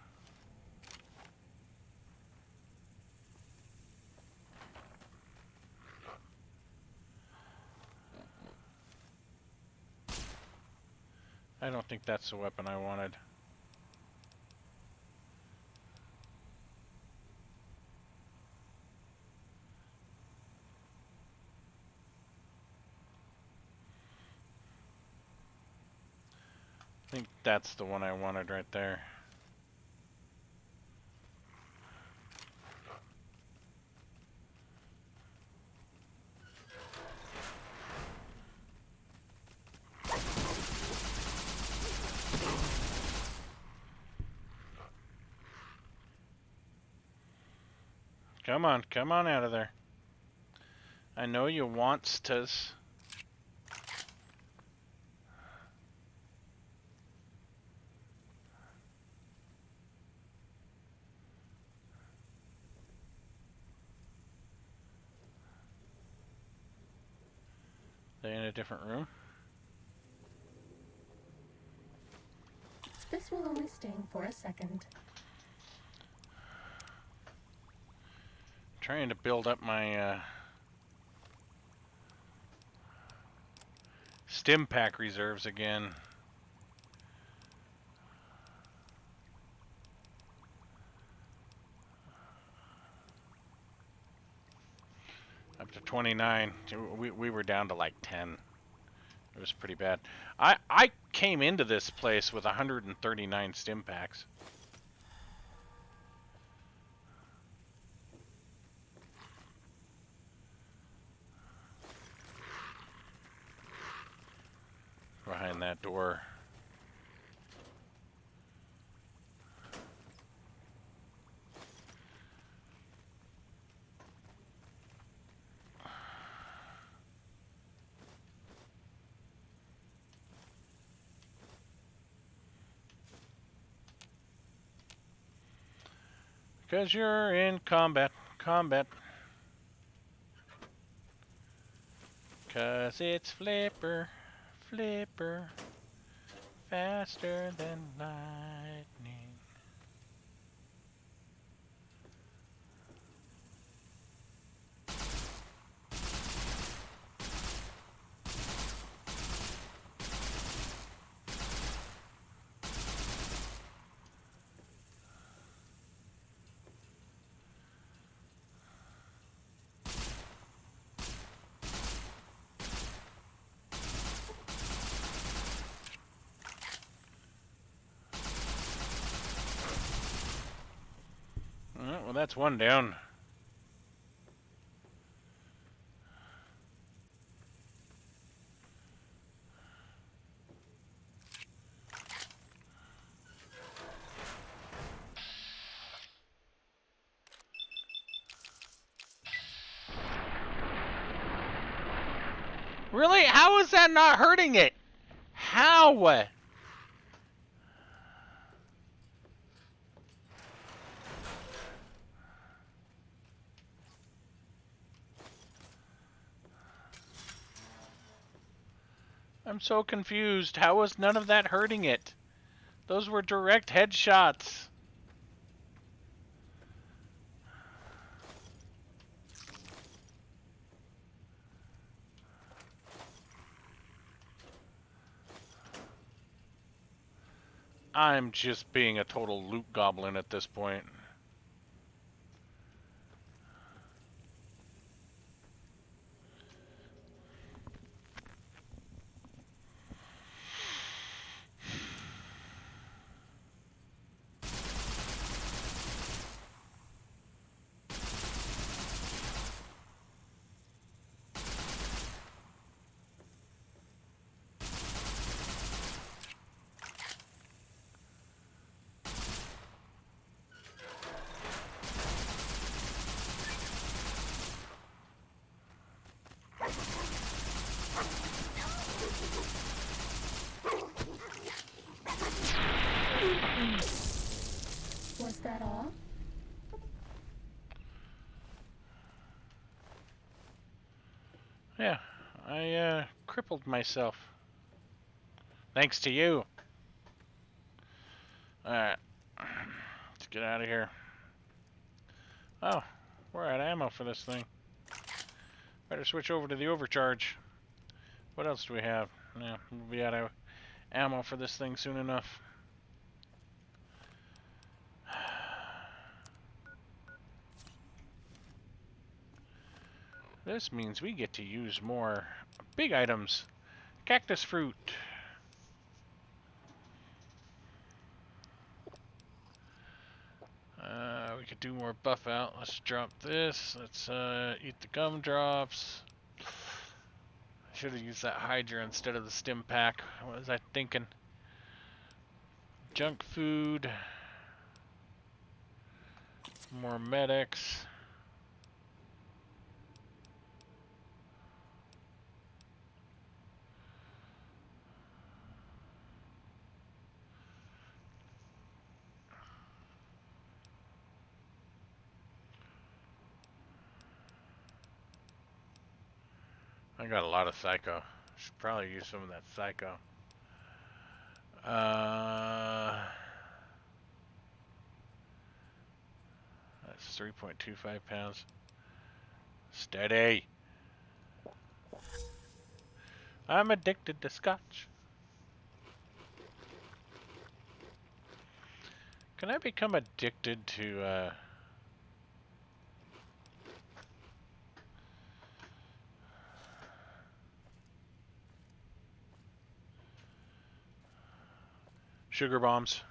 I don't think that's the weapon I wanted. I think that's the one I wanted right there. Come on out of there. I know you wants to. They in a different room? This will only sting for a second. Trying to build up my stim pack reserves again. Up to 29. We were down to like 10. It was pretty bad. I came into this place with 139 stim packs. Behind that door. Because you're in combat. Because it's Flipper, faster than lightning. Well, that's one down. Really? How is that not hurting it? How? I'm so confused. How was none of that hurting it? Those were direct headshots. I'm just being a total loot goblin at this point. Was that all? Yeah, I crippled myself. Thanks to you. Alright. Let's get out of here. Oh, we're out of ammo for this thing. Better switch over to the overcharge. What else do we have? Yeah, we'll be out of ammo for this thing soon enough. This means we get to use more big items. Cactus fruit. We could do more buff out. Let's drop this. Let's eat the gumdrops. I should have used that Hydra instead of the stim pack. What was I thinking? Junk food. More medics. I got a lot of psycho. Should probably use some of that psycho. That's 3.25 pounds. Steady. I'm addicted to scotch. Can I become addicted to sugar bombs?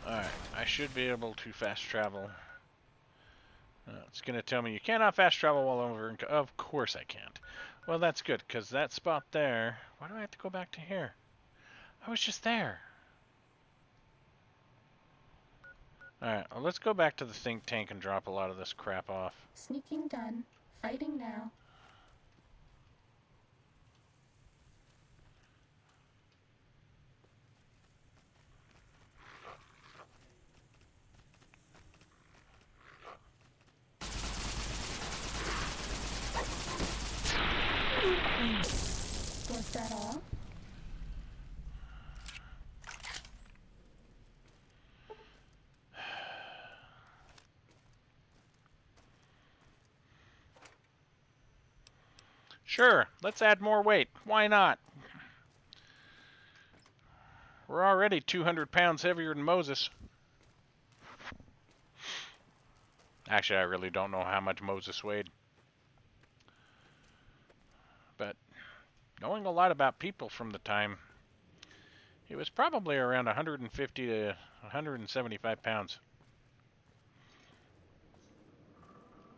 Alright, I should be able to fast travel. It's going to tell me you cannot fast travel while over. Of course I can't. Well, that's good, because that spot there... Why do I have to go back to here? I was just there. Alright, well, let's go back to the think tank and drop a lot of this crap off. Sneaking done. Fighting now. Was that all? Sure, let's add more weight. Why not? We're already 200 pounds heavier than Moses. Actually, I really don't know how much Moses weighed. But knowing a lot about people from the time, he was probably around 150 to 175 pounds.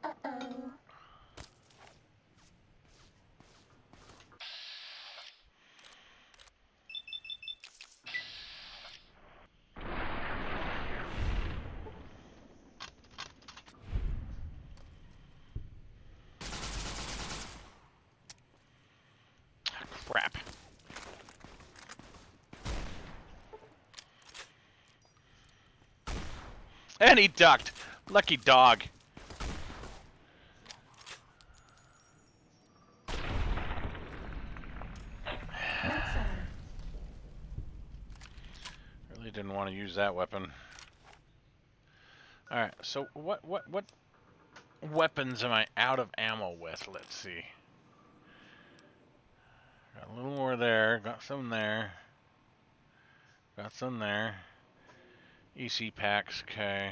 Uh-oh. Crap. And he ducked. Lucky dog. Right side. Really didn't want to use that weapon. Alright, so what weapons am I out of ammo with? Let's see. Got a little more there. Got some there. Got some there. EC packs, okay.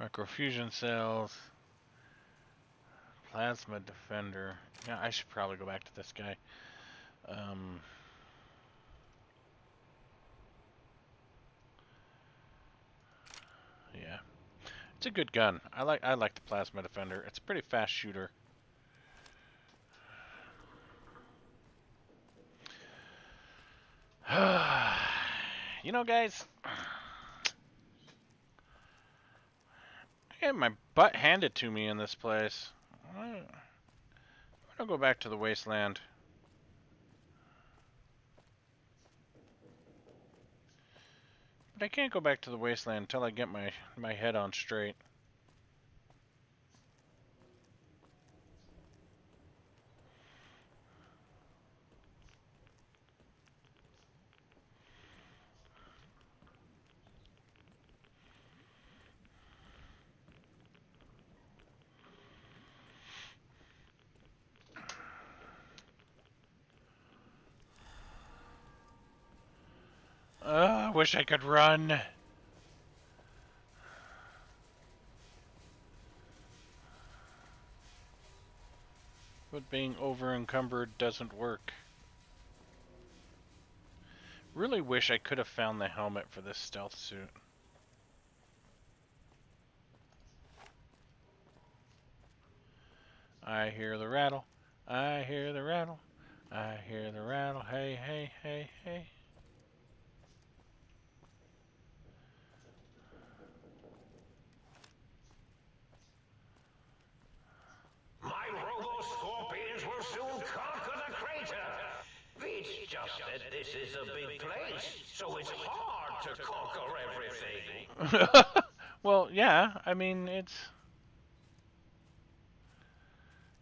Microfusion cells. Plasma defender. Yeah, I should probably go back to this guy. Yeah. It's a good gun. I like the plasma defender. It's a pretty fast shooter. You know, guys, I get my butt handed to me in this place. I'm gonna go back to the wasteland. But I can't go back to the wasteland until I get my head on straight. I wish I could run. But being over encumbered doesn't work. Really wish I could have found the helmet for this stealth suit. I hear the rattle. I hear the rattle. I hear the rattle. Hey, hey, hey, hey. My robo-scorpions will soon conquer the crater. It's just that this is a big place, so it's hard to conquer everything. Well, yeah. I mean, it's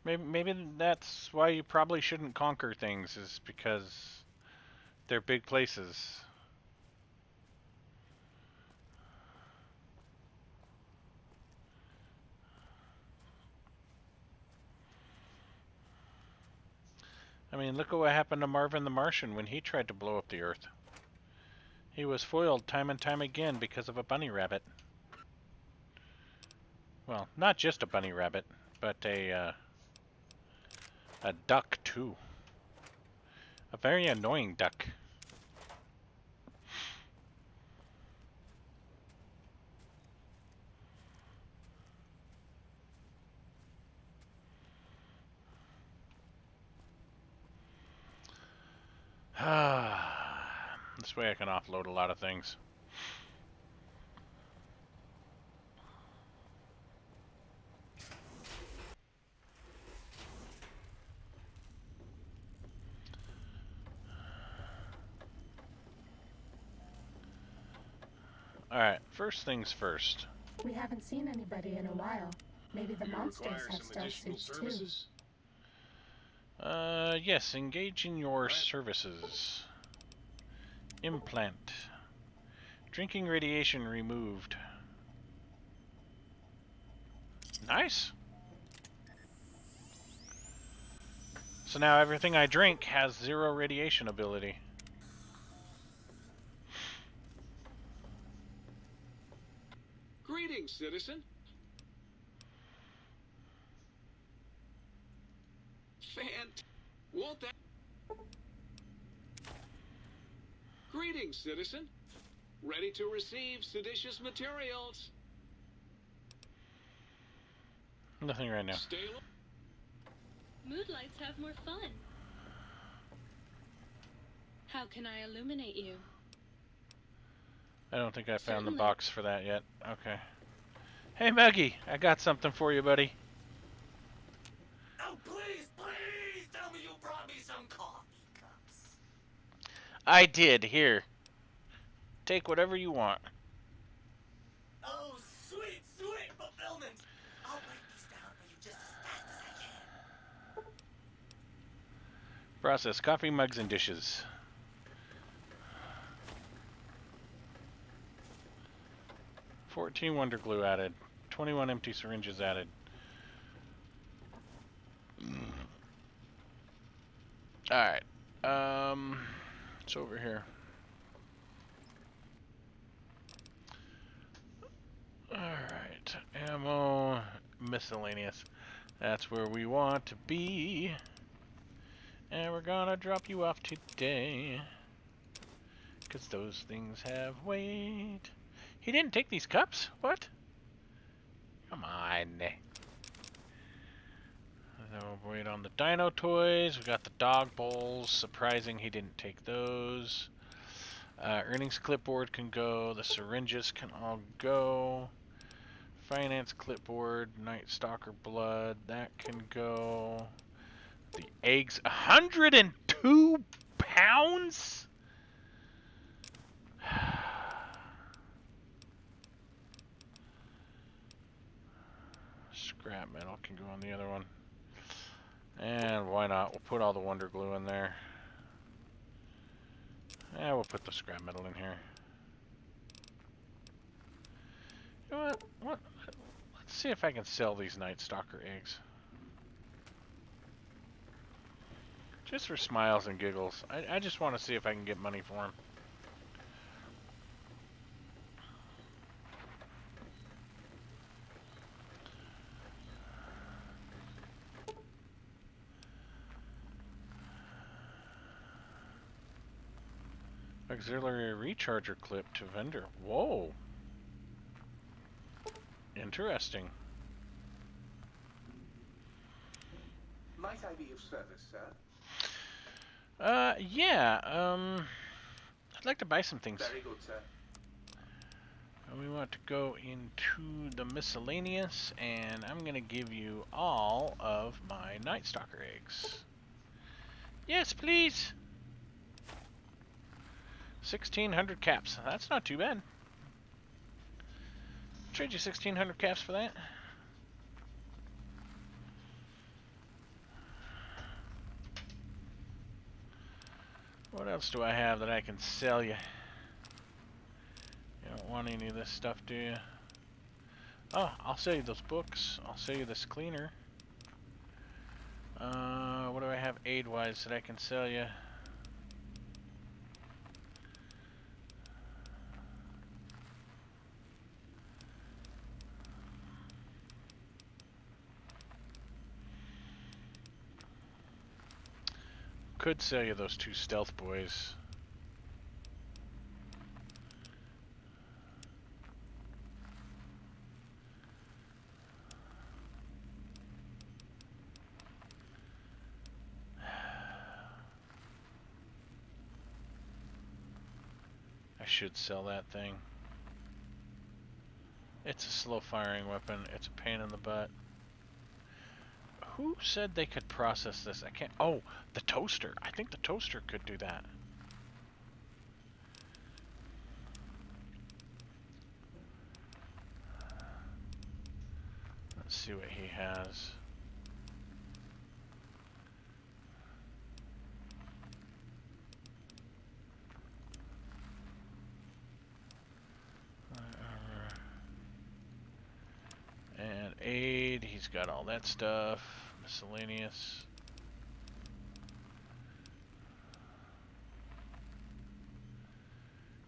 maybe that's why you probably shouldn't conquer things, is because they're big places. I mean, look at what happened to Marvin the Martian when he tried to blow up the Earth. He was foiled time and time again because of a bunny rabbit. Well, not just a bunny rabbit, but a duck too. A very annoying duck. This way I can offload a lot of things. Alright, first things first. We haven't seen anybody in a while. Maybe the monsters have stealth suits too. Yes, engage in your services. Implant. Drinking radiation removed. Nice. So now everything I drink has 0 radiation ability. Greetings, citizen. Won't that... Greetings, citizen. Ready to receive seditious materials. Nothing right now. Stay low. Mood lights have more fun. How can I illuminate you? I don't think I found the Certainly. box for that yet. Okay. Hey, Maggie, I got something for you, buddy. Oh, please, please tell me you brought me some coffee cups. I did. Here. Take whatever you want. Oh, Process coffee mugs and dishes. $14 wonder glue added. 21 empty syringes added. Alright. It's over here. Alright. Ammo. Miscellaneous. That's where we want to be. And we're gonna drop you off today. Because those things have weight. He didn't take these cups? What? Come on. No wait on the dino toys. We got the dog bowls. Surprising he didn't take those. Earnings clipboard can go. The syringes can all go. Finance clipboard. Night Stalker blood. That can go. The eggs. 102 pounds? Scrap metal can go on the other one. And why not? We'll put all the wonder glue in there. Yeah, we'll put the scrap metal in here. You know what? Let's see if I can sell these Night Stalker eggs. Just for smiles and giggles. I just want to see if I can get money for them. Auxiliary recharger clip to vendor. Whoa. Interesting. Might I be of service, sir? Yeah, I'd like to buy some things. Very good, sir. And we want to go into the miscellaneous, and I'm gonna give you all of my Night Stalker eggs. Yes, please. 1,600 caps. That's not too bad. Trade you 1,600 caps for that. What else do I have that I can sell you? You don't want any of this stuff, do you? Oh, I'll sell you those books. I'll sell you this cleaner. What do I have aid-wise that I can sell you? Could sell you those 2 stealth boys. I should sell that thing. It's a slow firing weapon. It's a pain in the butt. Who said they could process this? I can't. Oh, the toaster. I think the toaster could do that. Let's see what he has. And aid, he's got all that stuff. Miscellaneous.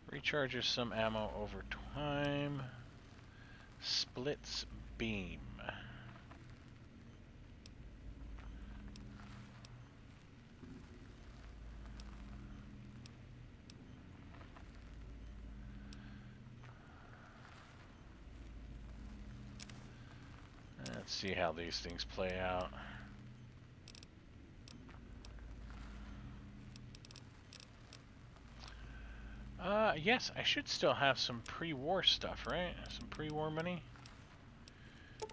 Recharges some ammo over time. Splits beam. Let's see how these things play out. Yes, I should still have some pre-war stuff, right? Some pre-war money.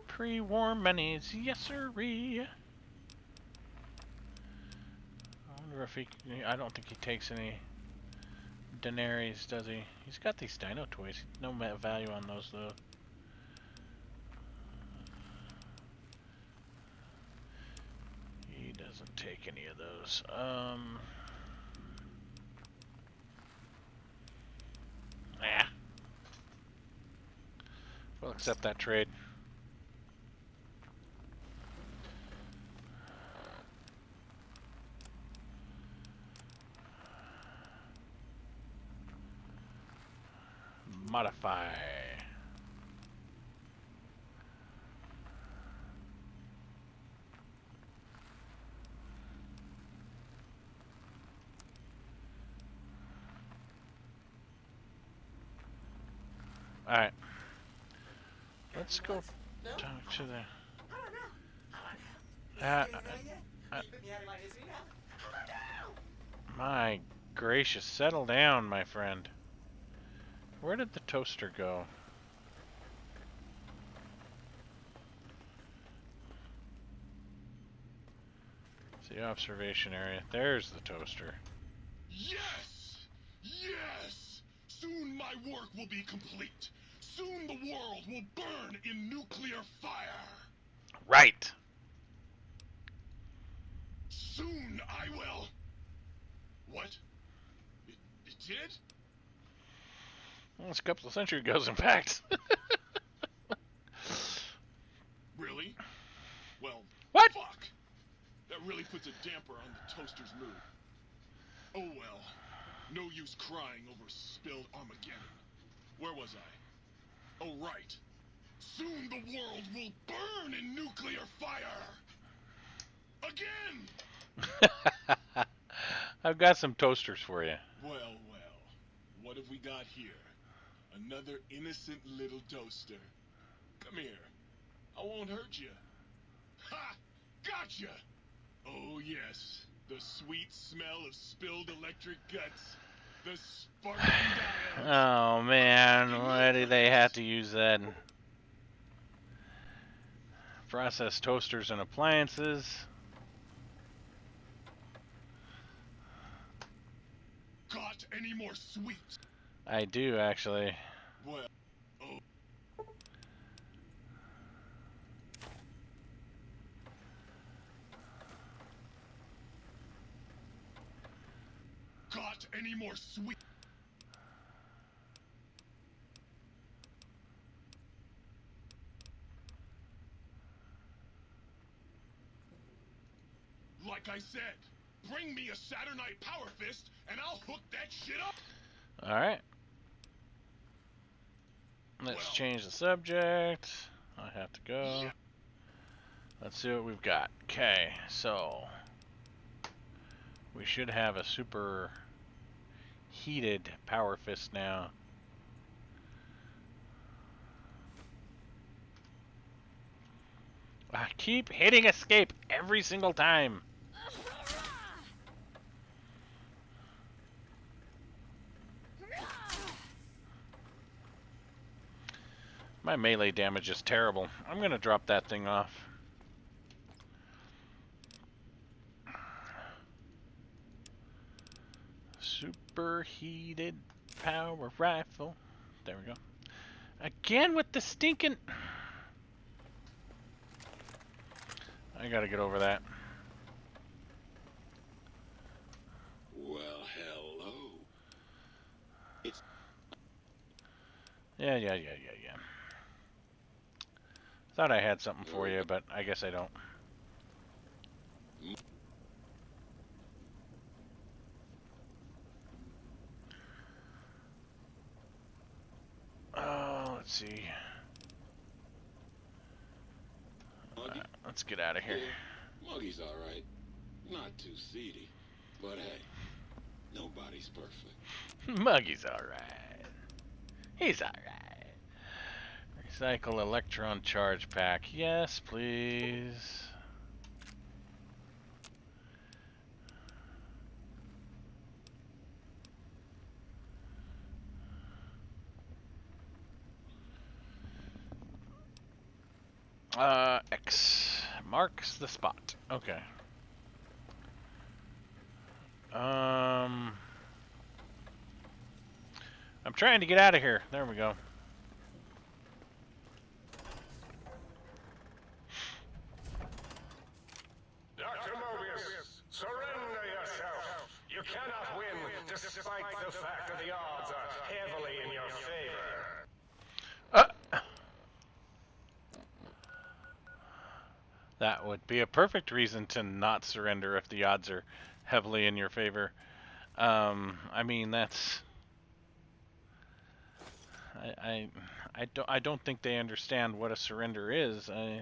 Pre-war monies, yes sirree. I wonder if he, I don't think he takes any denaries, does he? He's got these dino toys. No value on those though. He doesn't take take any of those. Yeah. We'll accept that trade. Modify. Alright. Let's go talk to the... my gracious, settle down, my friend. Where did the toaster go? It's the observation area. There's the toaster. Yes! Yes! Soon my work will be complete. Soon the world will burn in nuclear fire. Right! Soon I will... What? It did? Well, it's a couple of centuries ago, in fact. Really? Well, What? fuck! That really puts a damper on the toaster's mood. Oh well. No use crying over spilled Armageddon. Where was I? Oh right. Soon the world will burn in nuclear fire! Again! I've got some toasters for you. Well, well. What have we got here? Another innocent little toaster. Come here. I won't hurt you. Ha! Gotcha! Oh yes. The sweet smell of spilled electric guts. The sparking diodes. Oh man, why do they have to use that? Process toasters and appliances. Got any more sweets? I do, actually. Well, oh. Got any more sweet? Like I said, bring me a Saturnite Power Fist, and I'll hook that shit up. Alright. Let's change the subject. I have to go. Yeah. Let's see what we've got. Okay, so we should have a super heated Power Fist now. I keep hitting escape every single time. My melee damage is terrible. I'm gonna drop that thing off. Superheated power rifle. There we go. Again with the stinking... I gotta get over that. Well, hello. It's Yeah. Thought I had something for you, but I guess I don't. Oh, let's see. Muggy. Let's get out of here. Yeah, Muggy's all right. Not too seedy, but hey, nobody's perfect. Muggy's alright. He's alright. Recycle electron charge pack. Yes, please. X marks the spot. Okay. I'm trying to get out of here. There we go. Dr. Mobius, despite the fact that the odds are heavily in your favor. That would be a perfect reason to not surrender if the odds are heavily in your favor. I mean, that's... I don't think they understand what a surrender is. I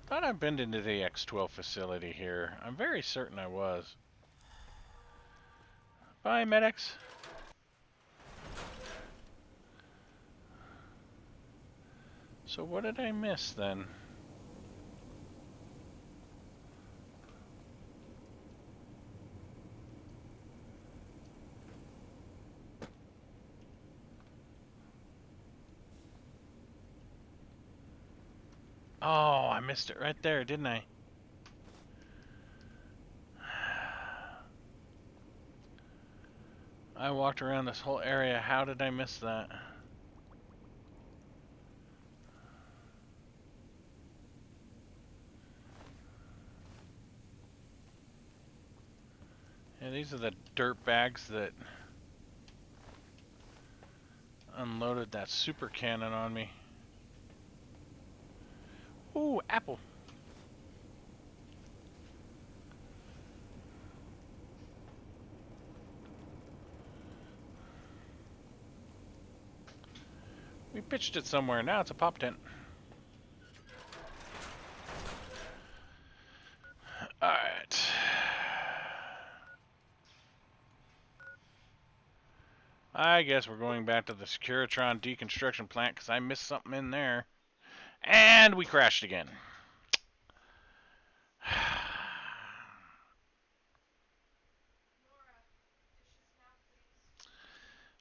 thought I'd been into the X-12 facility here. I'm very certain I was. Bye, medics. So what did I miss then? Oh, I missed it right there, didn't I? I walked around this whole area. How did I miss that? Yeah, these are the dirt bags that unloaded that super cannon on me. Ooh, apple. We pitched it somewhere. Now it's a pop tent. Alright. I guess we're going back to the Securitron deconstruction plant because I missed something in there. And we crashed again.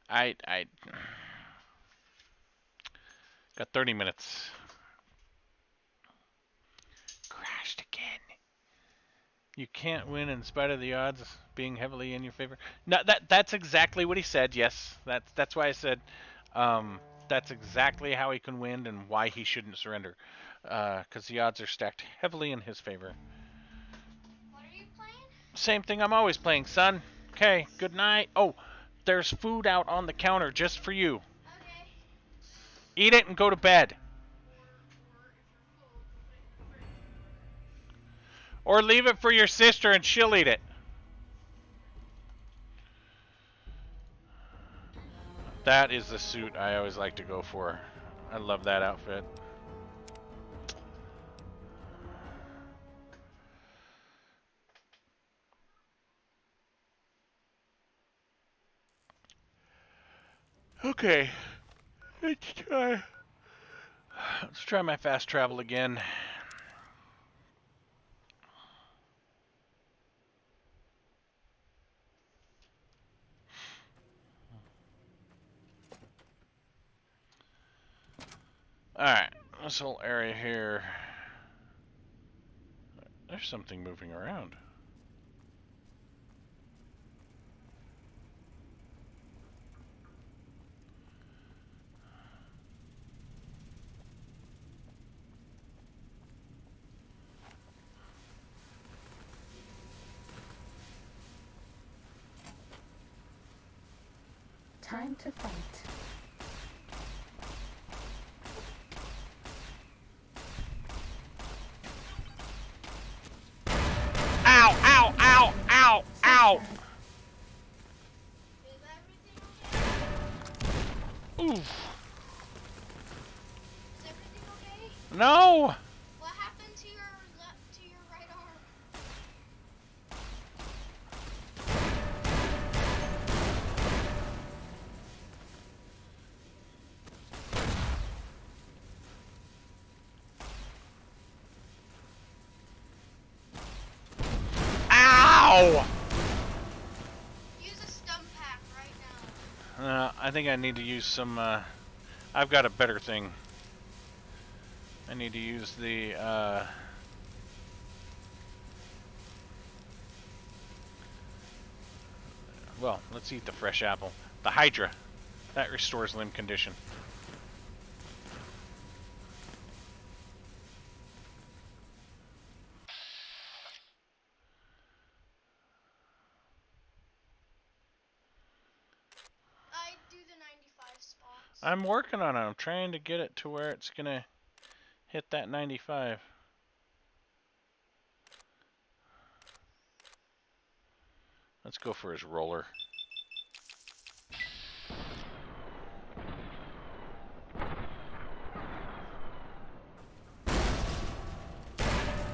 I got 30 minutes. Crashed again. You can't win in spite of the odds being heavily in your favor. No, that's exactly what he said. Yes, that's why I said that's exactly how he can win and why he shouldn't surrender. Because the odds are stacked heavily in his favor. What are you playing? Same thing I'm always playing, son. Okay, good night. Oh, there's food out on the counter just for you. Okay. Eat it and go to bed. Or leave it for your sister and she'll eat it. That is the suit I always like to go for. I love that outfit. Okay. Let's try my fast travel again. Alright, this whole area here. There's something moving around. Time to fight. Ow, ow, ow, ow, ow! Is everything okay? Oof. Is everything okay? No! What happened to your right arm? Ow! Use a stum pack right now. I think I need to use some, I've got a better thing. I need to use the, well, let's eat the fresh apple. The Hydra. That restores limb condition. I'm working on it. I'm trying to get it to where it's gonna hit that 95. Let's go for his roller.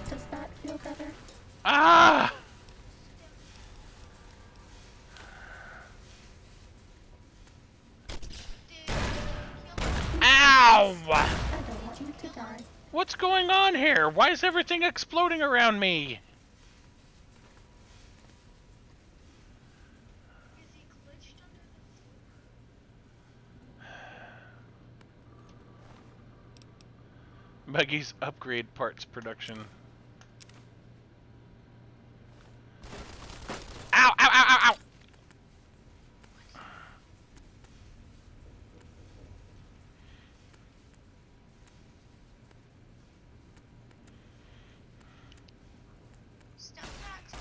Does that feel better? Ah! Ow! I don't want you to die. What's going on here? Why is everything exploding around me? Is he glitched under the Buggy's upgrade parts production. Ow, ow, ow, ow, ow! stem packs or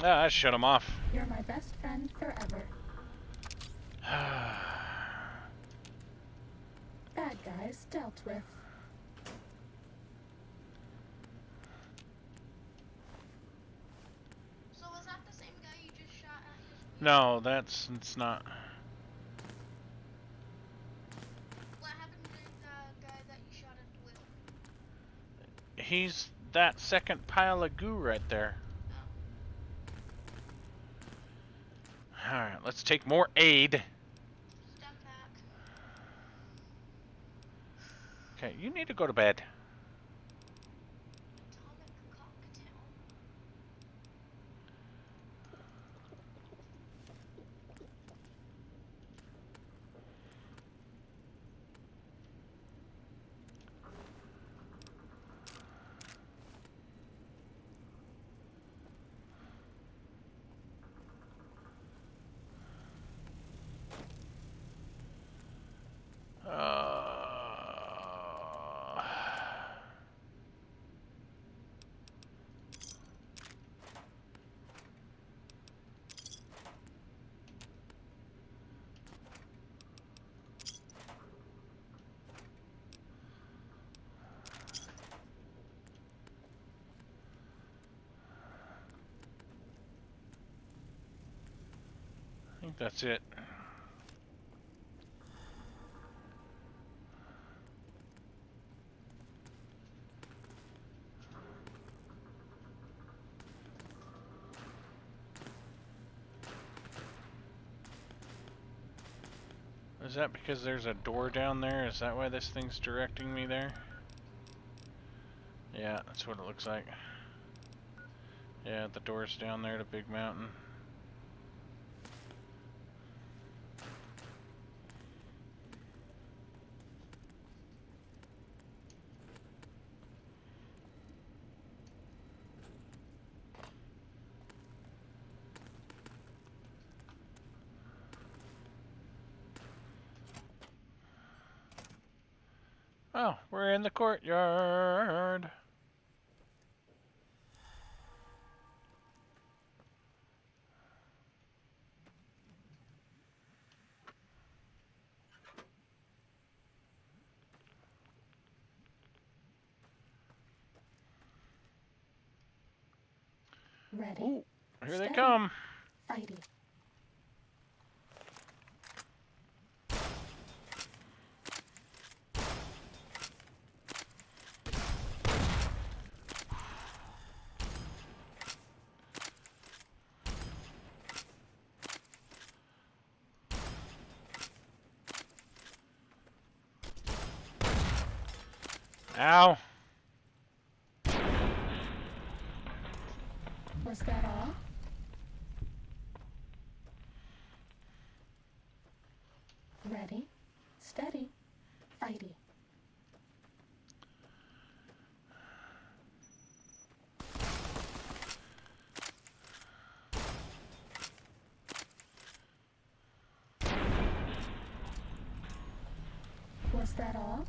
Ah, that shut him off. You're my best friend forever. Bad guys dealt with. So was that the same guy you just shot at his wheel? No, it's not. What happened to the guy that you shot at the wheel? He's that second pile of goo right there. Alright, let's take more aid. Stem pack. Okay, you need to go to bed. Atomic cocktail. I think that's it. Is that because there's a door down there? Is that why this thing's directing me there? Yeah, that's what it looks like. Yeah, the door's down there to Big Mountain. Oh, we're in the courtyard. Ready. Ooh, here they Steady. come. Fighting. Ow. Was that all? Ready. Steady. Fighting. Was that all?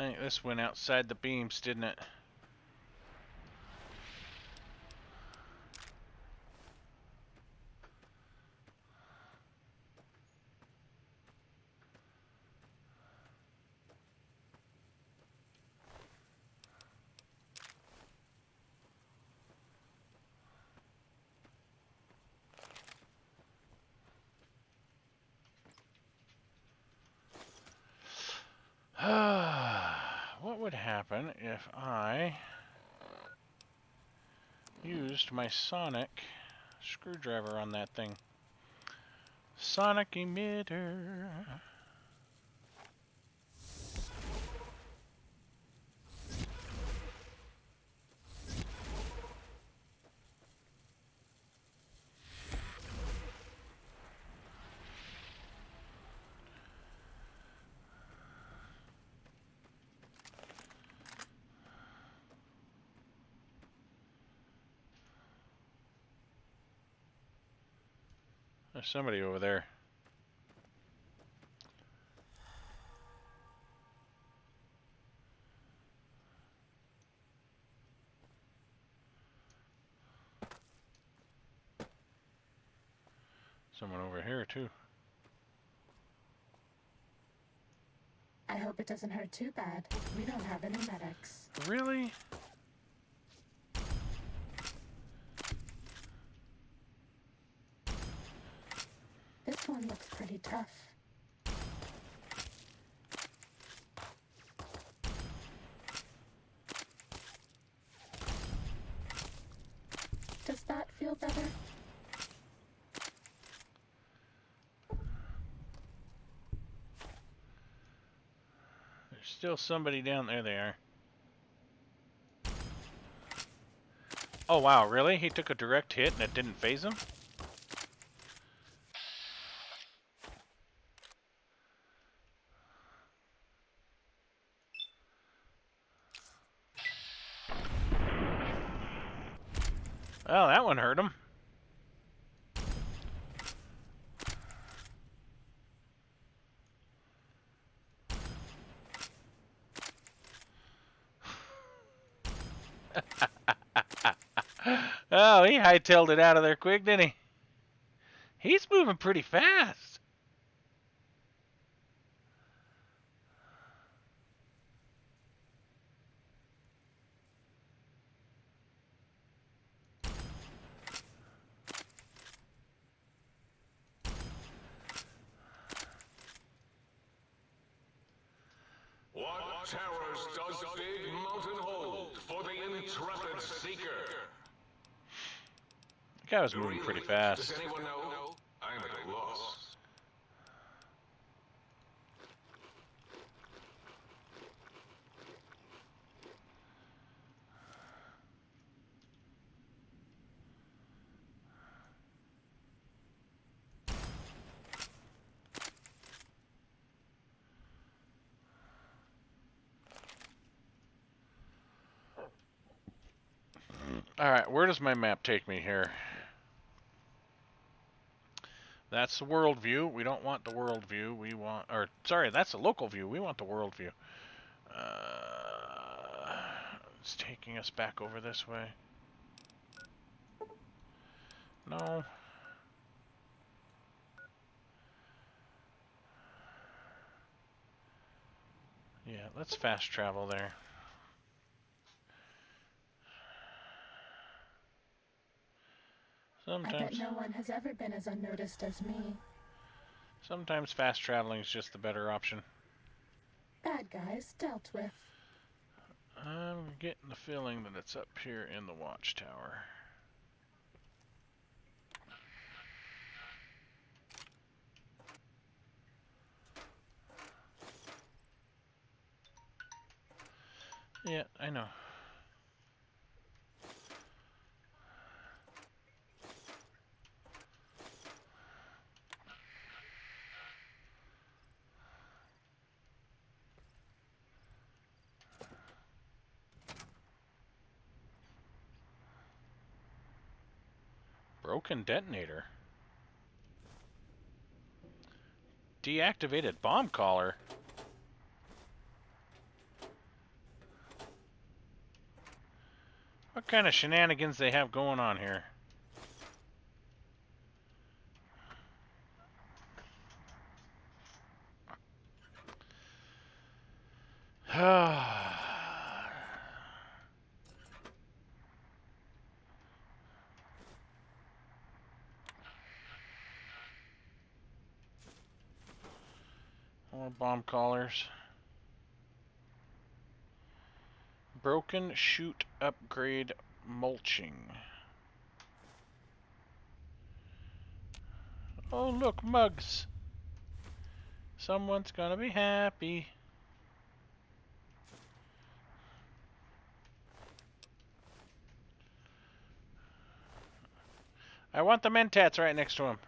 I think this went outside the beams, didn't it? What would happen if I used my sonic screwdriver on that thing? Sonic emitter. There's somebody over there. Someone over here, too. I hope it doesn't hurt too bad. We don't have any medics. Really? This one looks pretty tough. Does that feel better? There's still somebody down there. They are. Oh, wow, really? He took a direct hit and it didn't phase him? Well, that one hurt him. Oh, he hightailed it out of there quick, didn't he? He's moving pretty fast. What terrors does Big Mountain hold for the intrepid seeker? The guy was moving pretty fast. Does anyone know? I'm at a loss. Alright, where does my map take me here? That's the world view. We don't want the world view. We want, or sorry, that's the local view. We want the world view. It's taking us back over this way. No. Yeah, let's fast travel there. I bet Sometimes, no one has ever been as unnoticed as me. sometimes fast traveling is just the better option. Bad guys dealt with. I'm getting the feeling that it's up here in the watchtower. Yeah, I know. Broken detonator. Deactivated bomb collar. What kind of shenanigans they have going on here? More bomb collars. Broken chute upgrade mulching. Oh, look, mugs. Someone's gonna be happy. I want the mentats right next to him.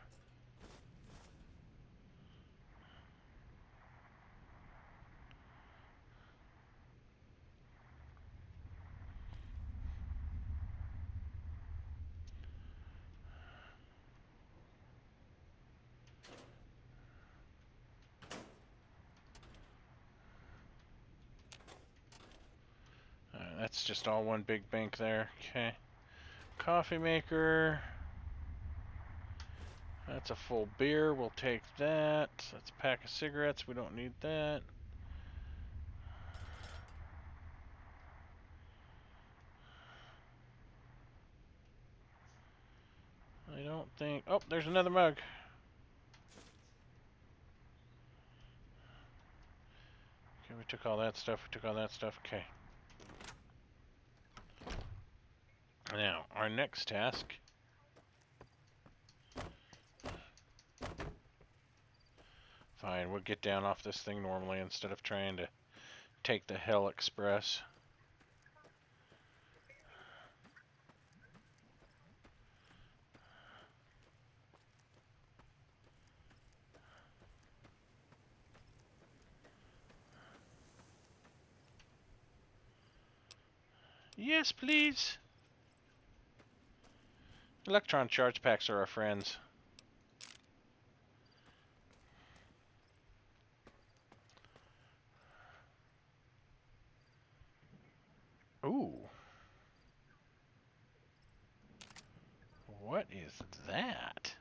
That's just all one big bank there. Okay. Coffee maker. That's a full beer. We'll take that. That's a pack of cigarettes. We don't need that. I don't think... Oh, there's another mug. Okay, we took all that stuff. We took all that stuff. Okay. Now, our next task... Fine, we'll get down off this thing normally instead of trying to take the Hell Express. Yes, please. Electron charge packs are our friends. Ooh. What is that?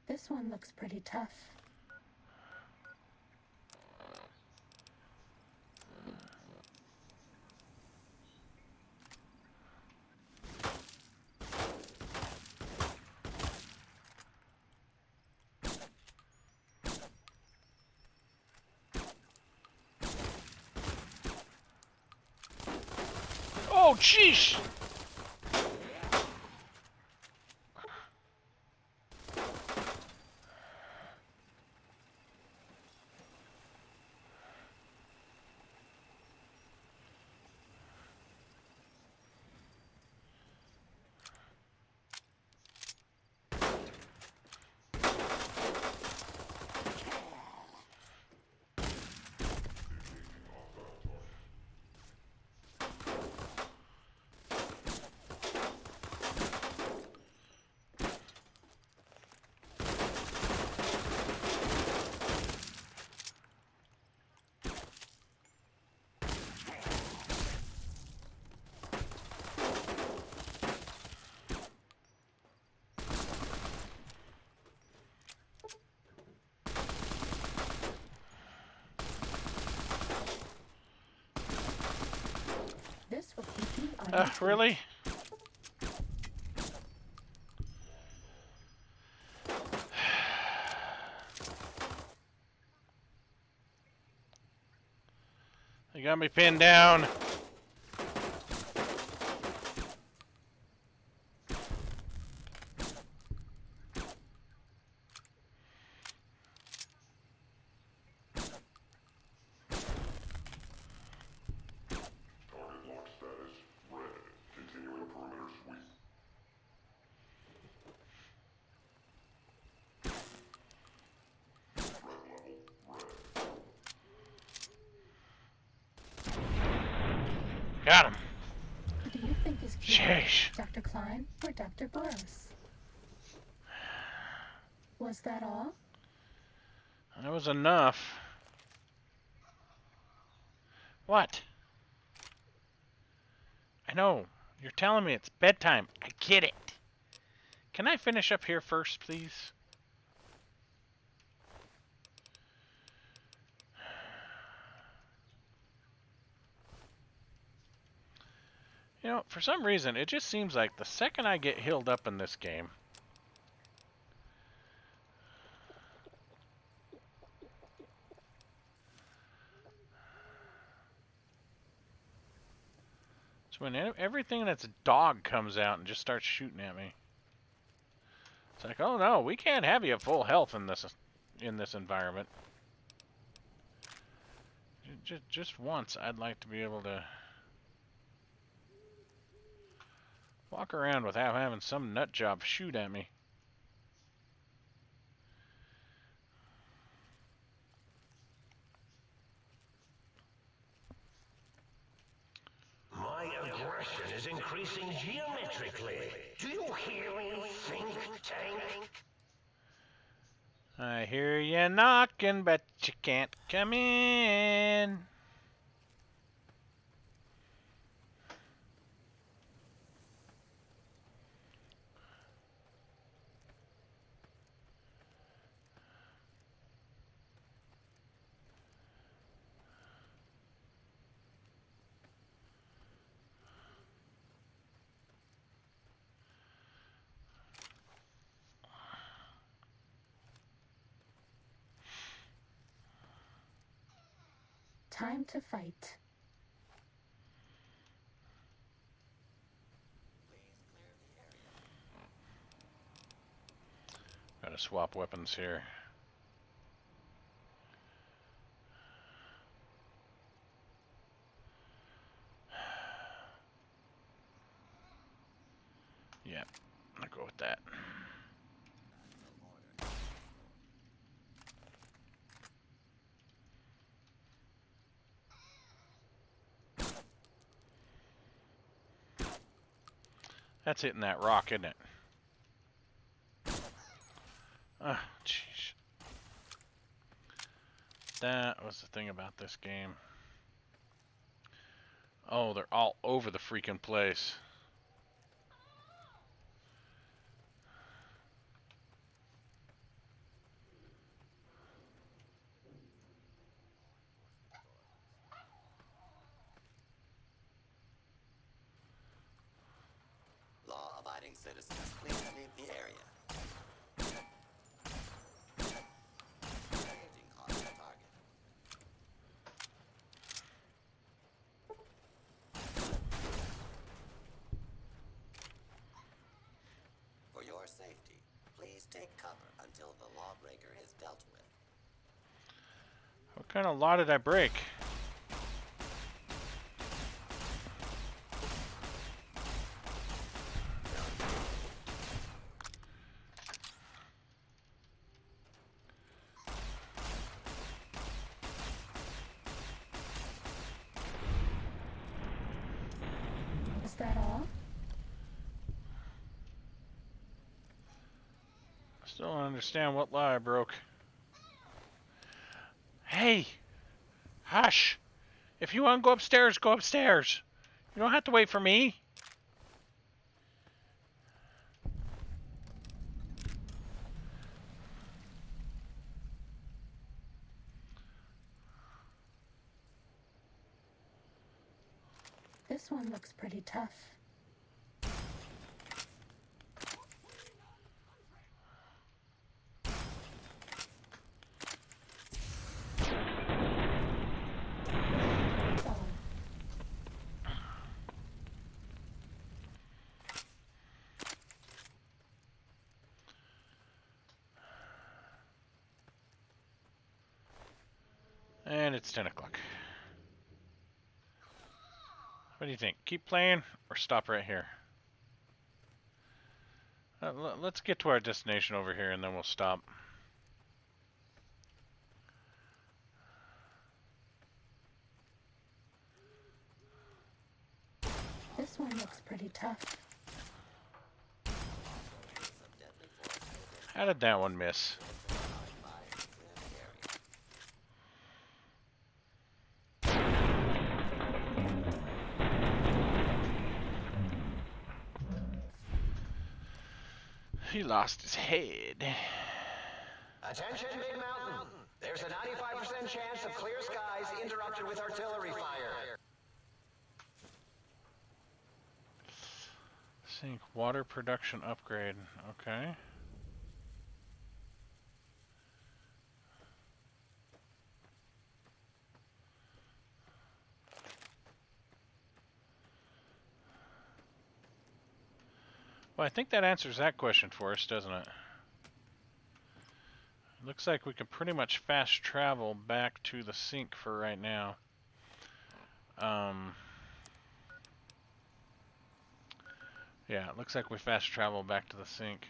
This one looks pretty tough. Oh, jeez! This will keep you on your feet. Really? They got me pinned down. Got him. Who do you think is cuter, Sheesh. Dr. Klein or Dr. Burroughs? Was that all? That was enough. What? I know. You're telling me it's bedtime. I get it. Can I finish up here first, please? You know, for some reason, it just seems like the second I get healed up in this game, it's when everything that's a dog comes out and just starts shooting at me. It's like, oh no, we can't have you at full health in this environment. Just once, I'd like to be able to walk around without having some nut job shoot at me. My aggression is increasing geometrically. Do you hear me, think tank? I hear you knocking, but you can't come in. Time to fight. Gotta swap weapons here. Yep, I'll go with that. That's hitting that rock, isn't it? Ah, jeez. That was the thing about this game. Oh, they're all over the freaking place. Law-abiding citizens, please leave the area. Engaging hostile target. For your safety, please take cover until the lawbreaker is dealt with. What kind of law did I break? Is that all? I still don't understand what law I broke. Hey! Hush! If you want to go upstairs, go upstairs. You don't have to wait for me. This one looks pretty tough. Oh. And it's 10 o'clock. What do you think? Keep playing or stop right here? Let's get to our destination over here and then we'll stop. This one looks pretty tough. How did that one miss? He lost his head. Attention, Big Mountain. There's a 95% chance of clear skies interrupted with artillery fire. Sink water production upgrade. Okay. Well, I think that answers that question for us, doesn't it? Looks like we can pretty much fast travel back to the sink for right now. Yeah, it looks like we fast travel back to the sink.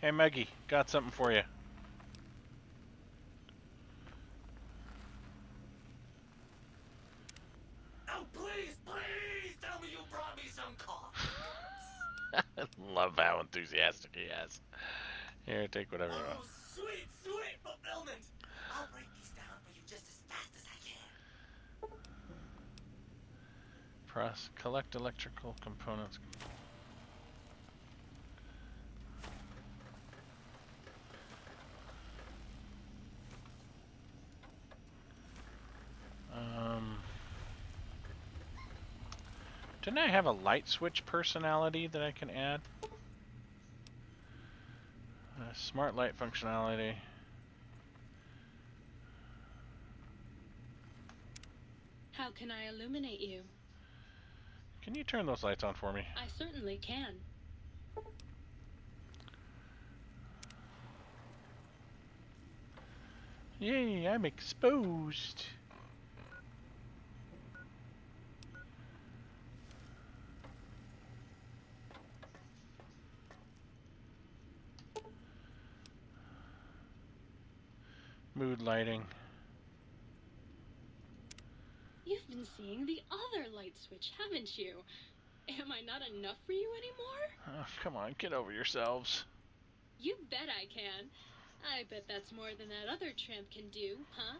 Hey Maggie, got something for you. Oh, please, please tell me you brought me some coffee. Love how enthusiastic he is. Here, take whatever you want. Oh, sweet, sweet fulfillment. I'll break these down for you just as fast as I can. Collect electrical components. Didn't I have a light switch personality that I can add? Smart light functionality. How can I illuminate you? Can you turn those lights on for me? I certainly can. Yay, I'm exposed. Mood lighting. You've been seeing the other light switch, haven't you? Am I not enough for you anymore? Oh, come on, get over yourselves. You bet I can. I bet that's more than that other tramp can do, huh?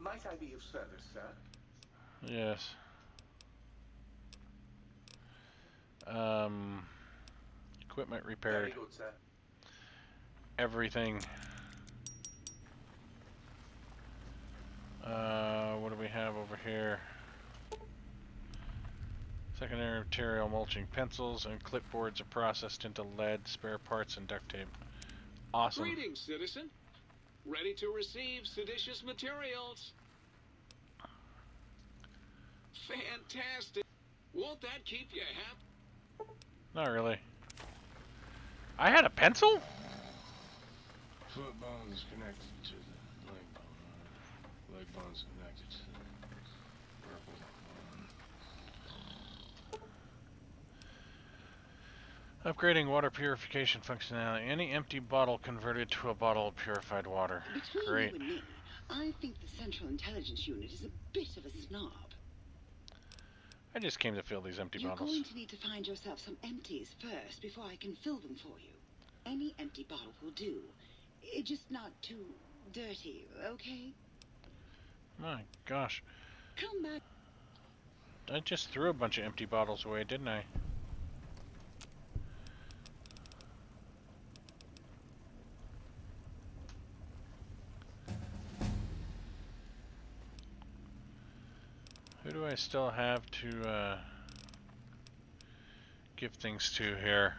Might I be of service, sir? Yes. Equipment repaired. Very good, sir. Everything. What do we have over here? Secondary material mulching pencils and clipboards are processed into lead, spare parts, and duct tape. Awesome. Greetings, citizen. Ready to receive seditious materials. Fantastic. Won't that keep you happy? Not really. I had a pencil? Foot bone is connected to the leg bone. Leg bone is connected to the purple bone. Upgrading water purification functionality. Any empty bottle converted to a bottle of purified water. Between Great. you and me, I think the Central Intelligence Unit is a bit of a snob. I just came to fill these empty You're bottles. going to need to find yourself some empties first before I can fill them for you. Any empty bottle will do. Just not too dirty, okay? My gosh. Come back. I just threw a bunch of empty bottles away, didn't I? Who do I still have to give things to here?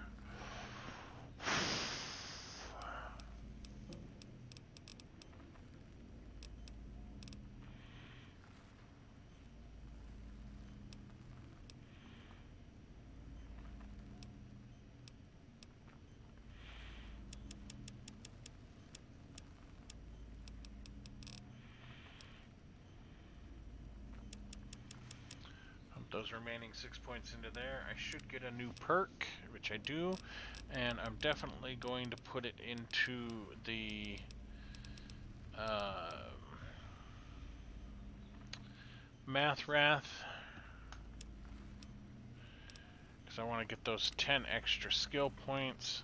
Those remaining 6 points into there. I should get a new perk, which I do, and I'm definitely going to put it into Math Wrath. Because I want to get those 10 extra skill points.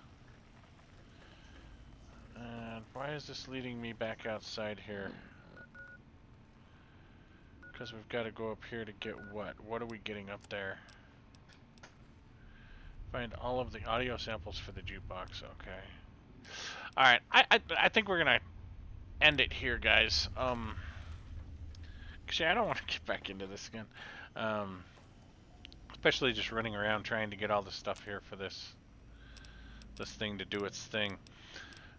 And why is this leading me back outside here? Because we've got to go up here to get what? What are we getting up there? Find all of the audio samples for the jukebox. Okay. Alright, I think we're going to end it here, guys. Actually, I don't want to get back into this again. Especially just running around trying to get all the stuff here for this thing to do its thing.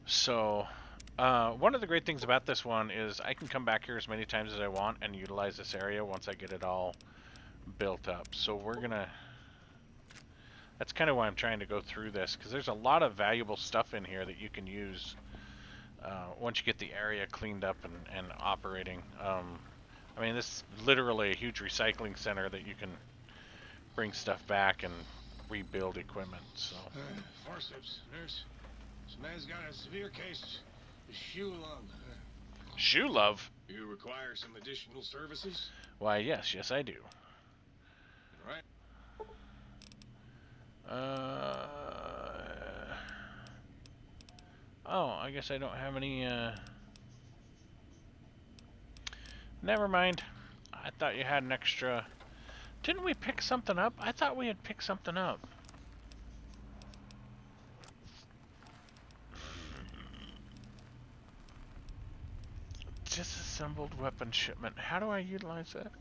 So, one of the great things about this one is I can come back here as many times as I want and utilize this area once I get it all built up. So we're gonna... That's kind of why I'm trying to go through this, because there's a lot of valuable stuff in here that you can use once you get the area cleaned up and operating. I mean, this is literally a huge recycling center that you can bring stuff back and rebuild equipment. So. Forceps, nurse. This man's got a severe case of shoe love. Shoe love? You require some additional services? Why, yes, I do. Right. Oh, I guess I don't have any, Never mind. I thought you had an extra... Didn't we pick something up? I thought we had picked something up. Disassembled weapon shipment. How do I utilize that?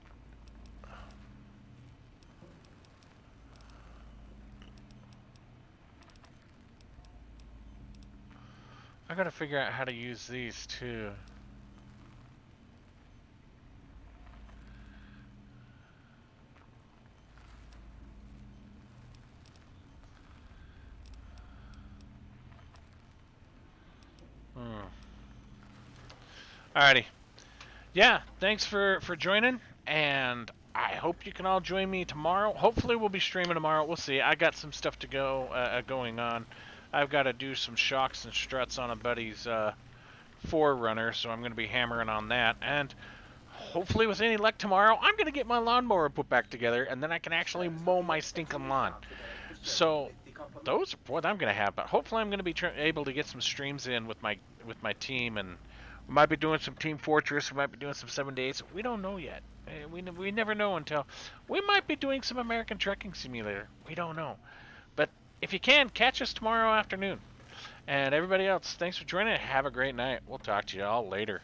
I gotta figure out how to use these too. Alrighty. Yeah, thanks for joining, and I hope you can all join me tomorrow. Hopefully we'll be streaming tomorrow. We'll see. I got some stuff to go going on. I've got to do some shocks and struts on a buddy's Forerunner, so I'm going to be hammering on that. And hopefully with any luck tomorrow, I'm going to get my lawnmower put back together, and then I can actually mow my stinking lawn. So those are what I'm going to have. But hopefully I'm going to be able to get some streams in with my team, and we might be doing some Team Fortress. We might be doing some 7 days. We don't know yet. We never know until... We might be doing some American Trucking Simulator. We don't know. But if you can, catch us tomorrow afternoon. And everybody else, thanks for joining. Have a great night. We'll talk to you all later.